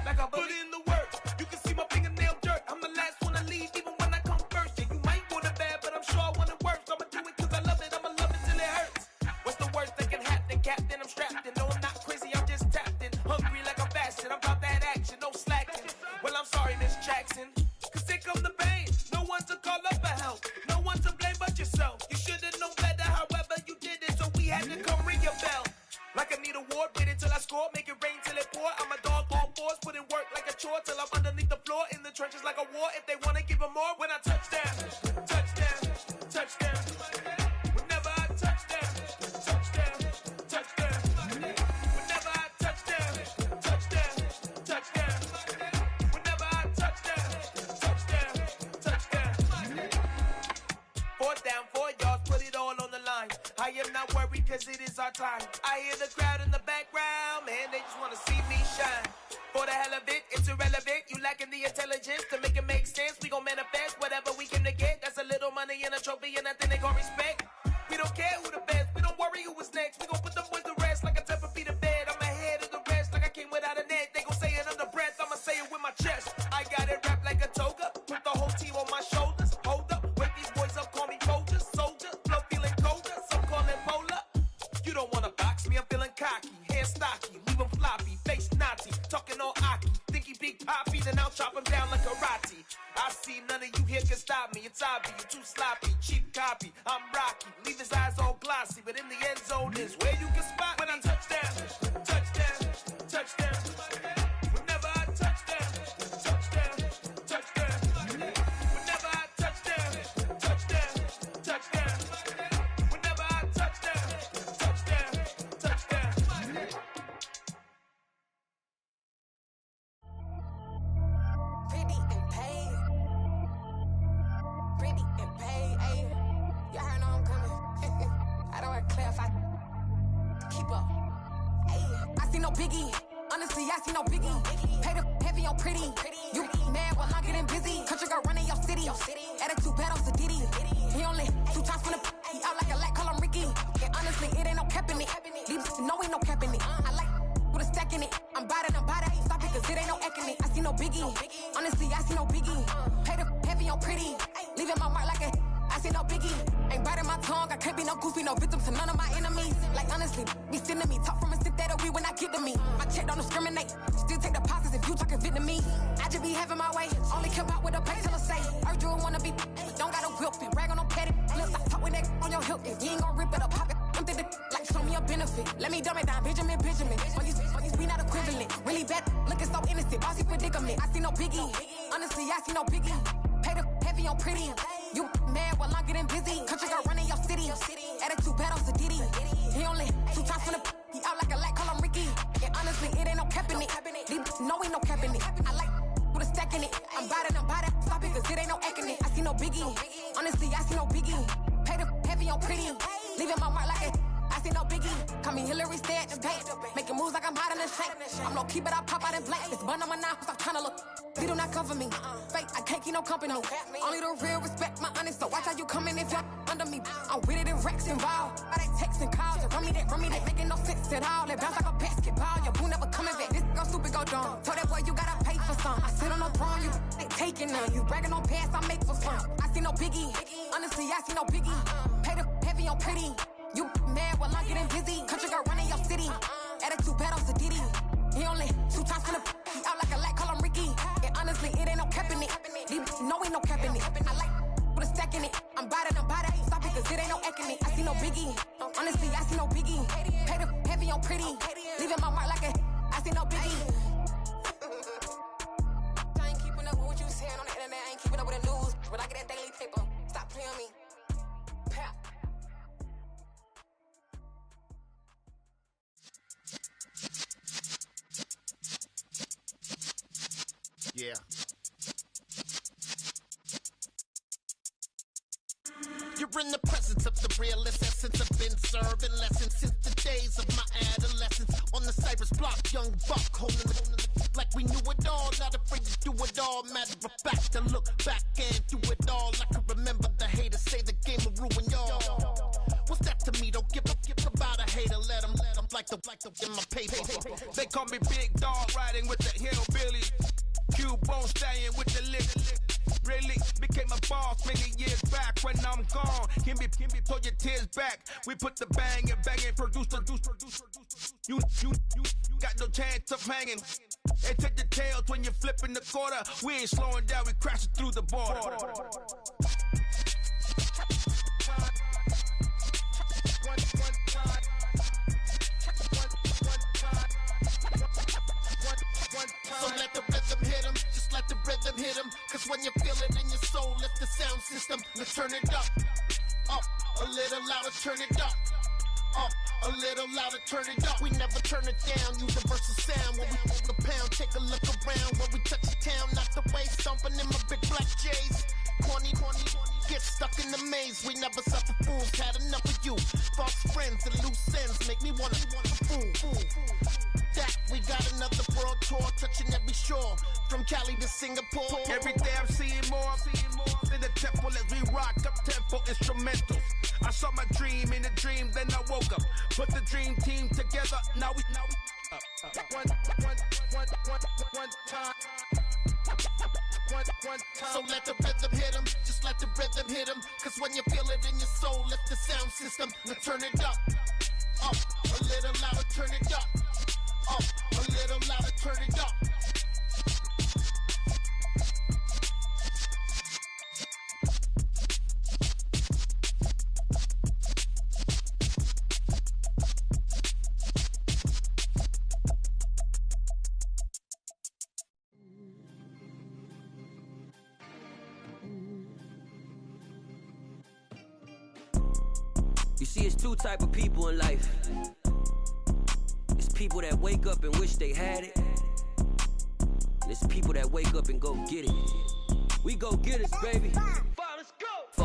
Like a bully. Put in the work, you can see my fingernail dirt. I'm the last one to leave, even when I come first. Yeah, you might want it bad, but I'm sure I want it worse. I'ma do it cause I love it, I'ma love it till it hurts. What's the worst that can happen, Captain? I'm strapped in, no I'm not crazy, I'm just tapped in. Hungry like I'm fasting, I'm about that action, no slacking. Well, I'm sorry, Miss Jackson, cause here come the pain. No one to call up for help, no one to blame but yourself. You should've known better, however you did it, so we had to come ring your bell. Like I need a ward, wait until I score, make it rain till it pour. I'm a dog on force, put in work like a chore till I'm underneath the floor, in the trenches like a war. If they wanna give them more, when I touchdown, touchdown, touchdown. Whenever I touchdown, touchdown, touchdown. Whenever I touchdown, touchdown, touchdown. Whenever I touchdown, touchdown, touchdown. Fourth down, 4 yards, put it all on the line. I am not worried cause it is our time. I hear the crowd in the background, man, they just wanna see me shine. For the hell of it, it's irrelevant. You lacking the intelligence to make it make sense. We gon' manifest whatever we came to get. That's a little money and a trophy and nothing they gon' respect. We don't care who the best, we don't worry who is next. We gon' put them boys to rest like a temper feet of bed. I'm ahead of the rest like I came without a net. They gon' say it under breath, I'ma say it with my chest. I got it wrapped like a toga, put the whole team on my shoulders. Hold up, wake these boys up, call me Folger, soldier. Flow feeling colder, some call it polar. You don't wanna box me, I'm feeling cocky. Hair stocky, leave him floppy, face naughty. Talking all aki, think he big poppy, then I'll chop him down like karate. I see none of you here can stop me. It's obvious, you too sloppy, cheap copy. I'm Rocky, leave his eyes all glossy, but in the end zone is where you can spot when I touchdown, touchdown, touchdown. no biggie. Honestly, I see no biggie. Pay the heavy on pretty. You mad while I'm getting busy. Country girl running your city. Attitude bad on Diddy. He only 2 times from the he out like a lack, call him Ricky. And honestly, it ain't no cap in it. These know ain't no cap in it. I like with a stack in it. I'm bout it. Stop it, cause it ain't no eck in it. I see no biggie. Honestly, I see no biggie. Pay the heavy on pretty. Leaving my mark like a I see no biggie. Ain't biting my tongue. I can't be no goofy, no victim to none of my enemies. Like honestly, be sending me talk from a stick that'll be when I get to me. My check don't discriminate. Still take deposits if you talking Vietnamese. I just be having my way. Only care about what the pay tell her say. Urge you wanna be, don't gotta whip it. Rag on no petty. Let's stop talk with that on your hip. If you ain't gon' rip it up, pop it. Empty the like show me a benefit. Let me dumb it down, Benjamin. On these we not equivalent. Really bad, looking so innocent. Bossy predicament. I see no biggie. Honestly, I see no biggie. Pay the heavy on pretty. You mad while I'm getting busy. Country girl running your city. Attitude bad on Diddy. He only 2 times from the he out like a lack, call him Ricky. And honestly, it ain't no cap in it. These know ain't no cap in it. I like with a stack in it. I'm bout it. Stop it, cause it ain't no eck in it. I see no biggie. Honestly, I see no biggie. Pay the heavy on pretty. Leaving my mark like a I see no biggie. Call me Hillary, stay at the bank. Making moves like I'm hiding in shank. I'm low key, but I pop out in blank. It's bun on my knife, stop trying to look. They do not cover me. Fake, I can't keep no company. Only the real respect my honest. So watch how you coming if you're under me. I'm with it in Rex involved. I they text and calls. Just run me that. Making no sense at all. They bounce like a basketball. Your boo never coming back. This go stupid, go dumb. Told that boy you gotta pay for some. I sit on no throne, you ain't taking none. You bragging on past, I make for fun. I see no biggie. Honestly, I see no biggie. Pay the heavy on pretty. You mad while I'm getting busy. Country girl running your city. Attitude bad on Diddy. He only 2 times from the he out like a lack, call him Ricky. And honestly, it ain't no cap in it. These know ain't no cap in it. I like with a stack in it. I'm bout it. Stop it, cause it ain't no eck in it. I see no biggie. Honestly, I see no biggie. Pay the heavy on pretty. Leaving my mark like a I see no biggie. I ain't keeping up with what you saying on the internet. I ain't keeping up with the news. But I get that daily paper. Stop playing me. Pap. Yeah. You're in the presence of the realest essence. I've been serving lessons since the days of my adolescence. On the Cypress block, young buck holding the like we knew it all. Not afraid to do it all. Matter of fact, to look back and do it all. I can remember the haters say the game will ruin y'all. What's that to me? Don't give about a hater. Let them like the in my paper. They call me Big Dog, riding with the hillbillies. Q-Bone staying with the lick. Really became a boss many years back. When I'm gone, can be pull your tears back. We put the bang and produce. You got no chance of hanging. They take the tails when you're flipping the quarter. We ain't slowing down, we crashing through the border. So let the rhythm hit 'em, just let the rhythm hit 'em. Cause when you feel it in your soul, lift the sound system. Let's turn it up, a little louder, turn it up, a little louder, turn it up. We never turn it down, universal sound. When we pull the pound, take a look around. When we touch the town, not the way, stomping in my big black J's. Corny, get stuck in the maze. We never suffer fools, had enough of you. False friends and loose ends make me wanna fool. That we got another world tour, touching every shore, from Cali to Singapore. Every day I'm seeing more in the temple as we rock up tempo instrumentals. I saw my dream in a dream, then I woke up. Put the dream team together, now we one time. So let the rhythm hit 'em, just let the rhythm hit 'em. Cause when you feel it in your soul, lift the sound system. Now turn it up, a little louder, turn it up, a little louder, turn it up. You see, it's 2 type of people in life. It's people that wake up and wish they had it. And it's people that wake up and go get it. We go get it, baby. For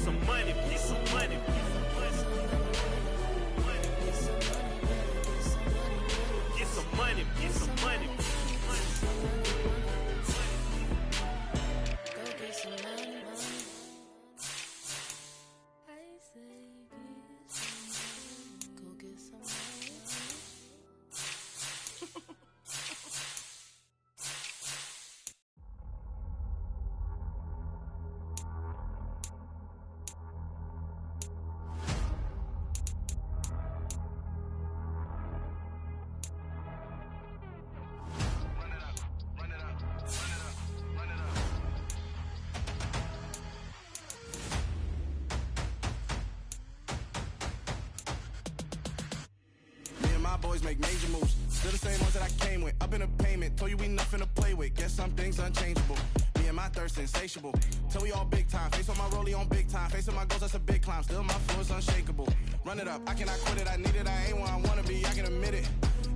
boys make major moves. Still the same ones that I came with. Up in the payment, told you we nothing to play with. Guess some things unchangeable. Me and my thirst insatiable. Till we all big time. Face on my rollie on big time. Facing my goals, that's a big climb. Still my flow is unshakable. Run it up, I cannot quit it. I need it, I ain't where I wanna be, I can admit it.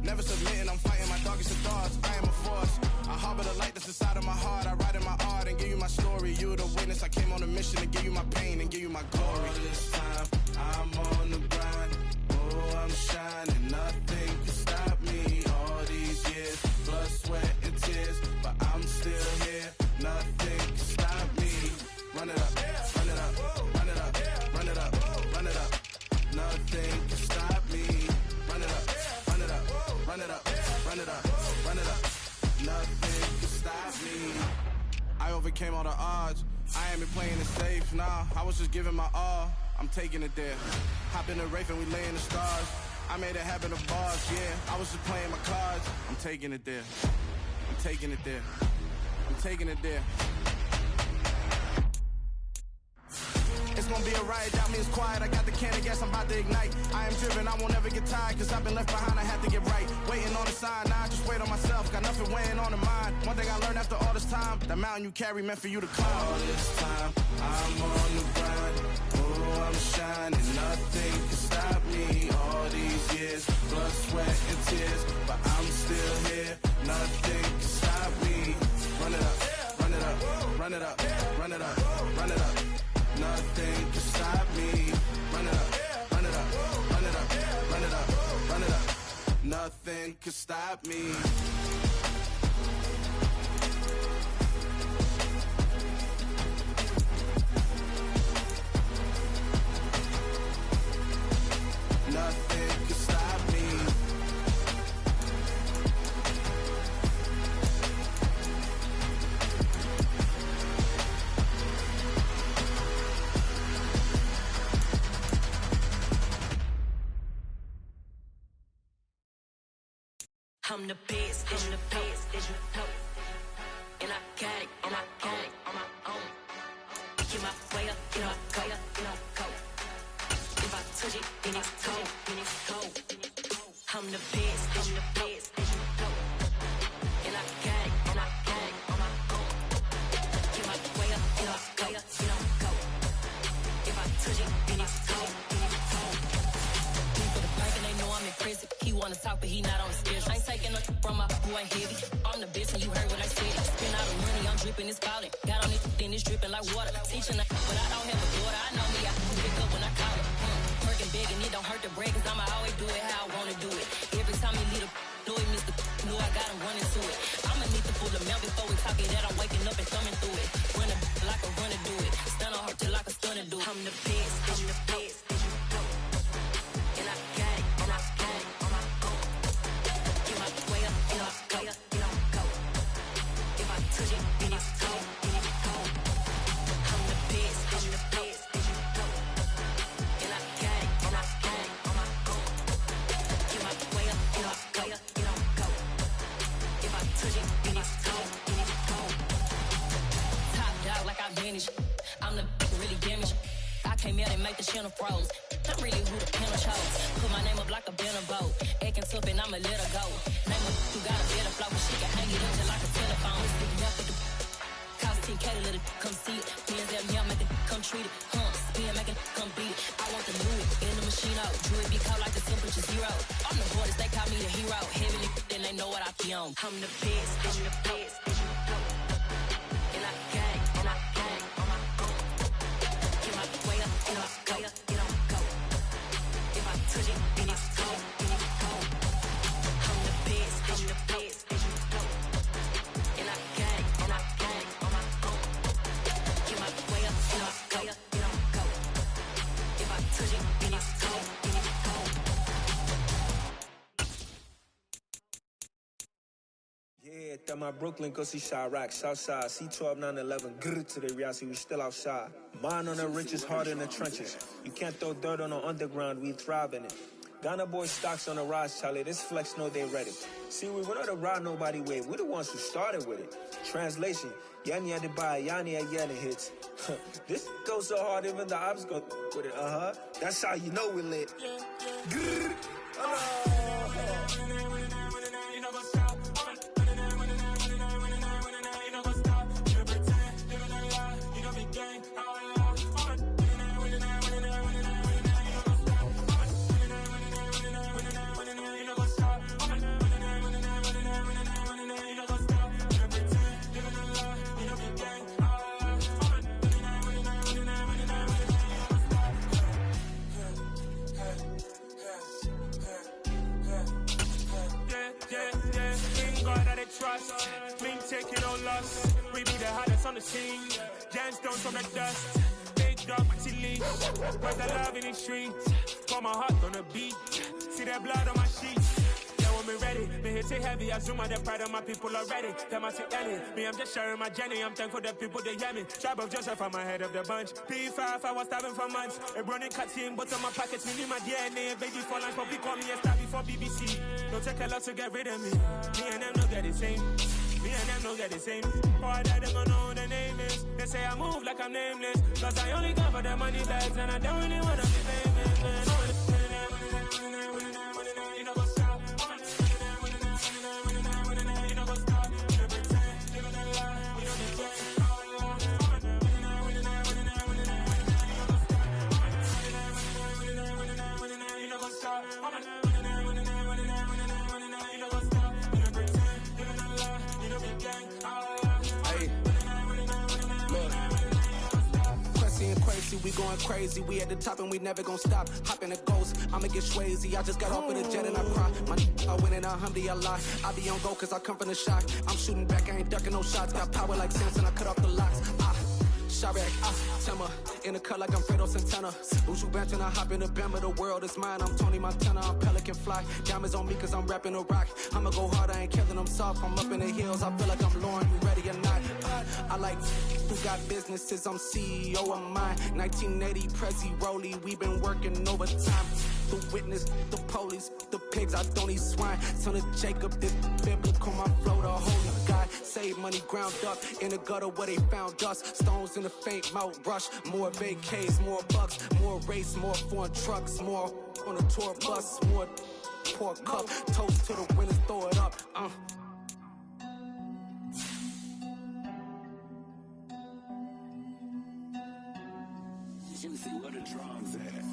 Never submitting, I'm fighting my darkest of thoughts. I am a force. I harbor the light that's inside of my heart. I write in my art and give you my story. You the witness. I came on a mission to give you my pain and give you my glory. All this time, I'm on the grind. Oh, I'm shining. Nothing can stop me. All these years, blood, sweat, and tears. But I'm still here. Nothing can stop me. Run it up, run it up, run it up, run it up, run it up. Nothing can stop me. Run it up, run it up, run it up, run it up, run it up. Nothing can stop me. I overcame all the odds. I ain't been playing it safe, nah. I was just giving my all. I'm taking it there. Hop in the Wraith and we lay in the stars. I made it happen to bars, yeah. I was just playing my cards. I'm taking it there. I'm taking it there. I'm taking it there. It's gonna be a riot, doubt me it's quiet. I got the can of gas, I'm about to ignite. I am driven, I won't ever get tired, cause I've been left behind, I have to get right. Waiting on the sign, now I just wait on myself. Got nothing weighing on the mind. One thing I learned after all this time, the mountain you carry meant for you to climb. All this time, I'm on the grind. Oh, I'm shining, nothing can stop me. All these years, blood, sweat, and tears. But I'm still here, nothing can stop me. Run it up, run it up, run it up, run it up, run it up. Nothing can stop me. Run it up, run it up, run it up, run it up, run it up. Nothing can stop me. Nothing can stop me. I'm the best, I'm the best, as you know. And I got it, and I got it on my own. Get my way up, get my go, go. If I touch it, then it's cold, then it's cold. I'm the best, as you know. And I got it, and I got it on my own. Get my way up, get my go. If I touch it, then it's cold, then it's cold. For the bank and they know I'm impressive. He wanna talk, but he not on the schedule. I ain't taking no from my boy heavy. I'm the best and you heard what I said. Spend all the money, I'm dripping, it's falling. Got on it, then it's dripping like water. Teaching but I don't have a daughter. I know me, I can pick up when I call it. Working big and it don't hurt to break, cause I'ma always do it how I wanna do it. Every time he lead a know he missed the know I got him running to it. I'ma need to pull the mount before we talk it that I'm waking up and thumbing through it. Running like a runner do it. Stun on her till like a stunner do it. I'm the best, I'm the best. And I got it, and I got it on my own. Get my way up, get my go. If I touch it, then it's cold, then it's cold. I'm the best, I'm the best. And I got it, and I got it on my own. Get my way up, get my go. If I touch it, then it's cold, then it's cold. Top dog like I vanished. I'm the really damaged. I came out and make the channel froze. I'm really who the panel chose. Put my name up like a banner boat. Acting tough and I'ma let her go. Name her who got a better flow, but she can hang it up just like a telephone. Sticking up with the cost 10K to let it come see it. Hands down here, make it come treat it. Spin, make it come beat it. I want the Louis in the machine out. Jewelry be cold like the temperature zero. On the borders, they call me the hero. Heavily, then they know what I be on. I'm the best, I'm the best. And I got it, and I got it on my own. Get my way up, get my go. If I touch it, then it's cold, then it's cold. I'm the best, I'm the best. And I got it, and I got it on my own. Get my way up, get my go. If I touch it, then it's cold, then it's cold. Yeah, that my Brooklyn, go see Chirac, Southside, C12, 911, grrr to the reality, we still outside. Mine on the richest, heart in the trenches. You can't throw dirt on the underground, we thrive in it. Ghana boy stocks on the rise, Charlie, this flex know they ready. See, we went on the ride nobody with, we the ones who started with it. Translation, Yani had to buy, Yani had yelling hits. This goes so hard, even the ops go with it, That's how you know we lit. Grrr, You know what's up? You know what's up? You pretend, living a lie. You know big gang, how I lie. You know what's up? Trust, clean taking no loss. We be the hottest on the scene. Gemstones from the dust. Big dog, my leash. Where's the love in the streets? Pour my heart on the beat. See that blood on my sheets. Yeah, when we ready, me hit it heavy. I zoom out the pride of my people already. Them I see Ellie. Me, I'm just sharing my journey. I'm thankful that people they hear me. Tribe of Joseph, I'm ahead of the bunch. P5, I was starving for months. A running cuts in, but on my pockets, me need my DNA. Baby for lunch, but we call me a star before BBC. Don't take a lot to get rid of me. Me and them don't get the same. Me and them don't get the same. Boy, that they gonna know who the name is. They say I move like I'm nameless. Cause I only come for the money bags and I don't really wanna be famous, man. You know what's up? You know what's up? You pretend, living a lie. You know the game. You know what's up? We going crazy, we at the top and we never gonna stop. Hop in a ghost, I'ma get swayzy. I just got off with a jet and I cry. I win in a Humvee, I lie. I be on go cause I come from the shot. I'm shooting back, I ain't ducking no shots. Got power like Samson, I cut off the locks. Chirac, Timmer, in the cut like I'm Fredo Santana. Uju Banton, I hop in the Bama, the world is mine. I'm Tony Montana, I'm Pelican Fly. Diamonds on me cause I'm rapping a rock. I'ma go hard, I ain't killing them soft. I'm up in the hills, I feel like I'm Lauren, you ready or not? I like who got businesses, I'm CEO of mine. 1980, Prezi Rolly, we been working overtime. The witness, the police, the pigs, I don't eat swine. Son of Jacob, this biblical, my flow, the holy God. Save money ground up in the gutter where they found us. Stones in the faint mouth rush. More vacays, more bucks, more race, more foreign trucks, more on a tour bus, more pork cup. Toast to the winners, throw it up. You see where the drums at.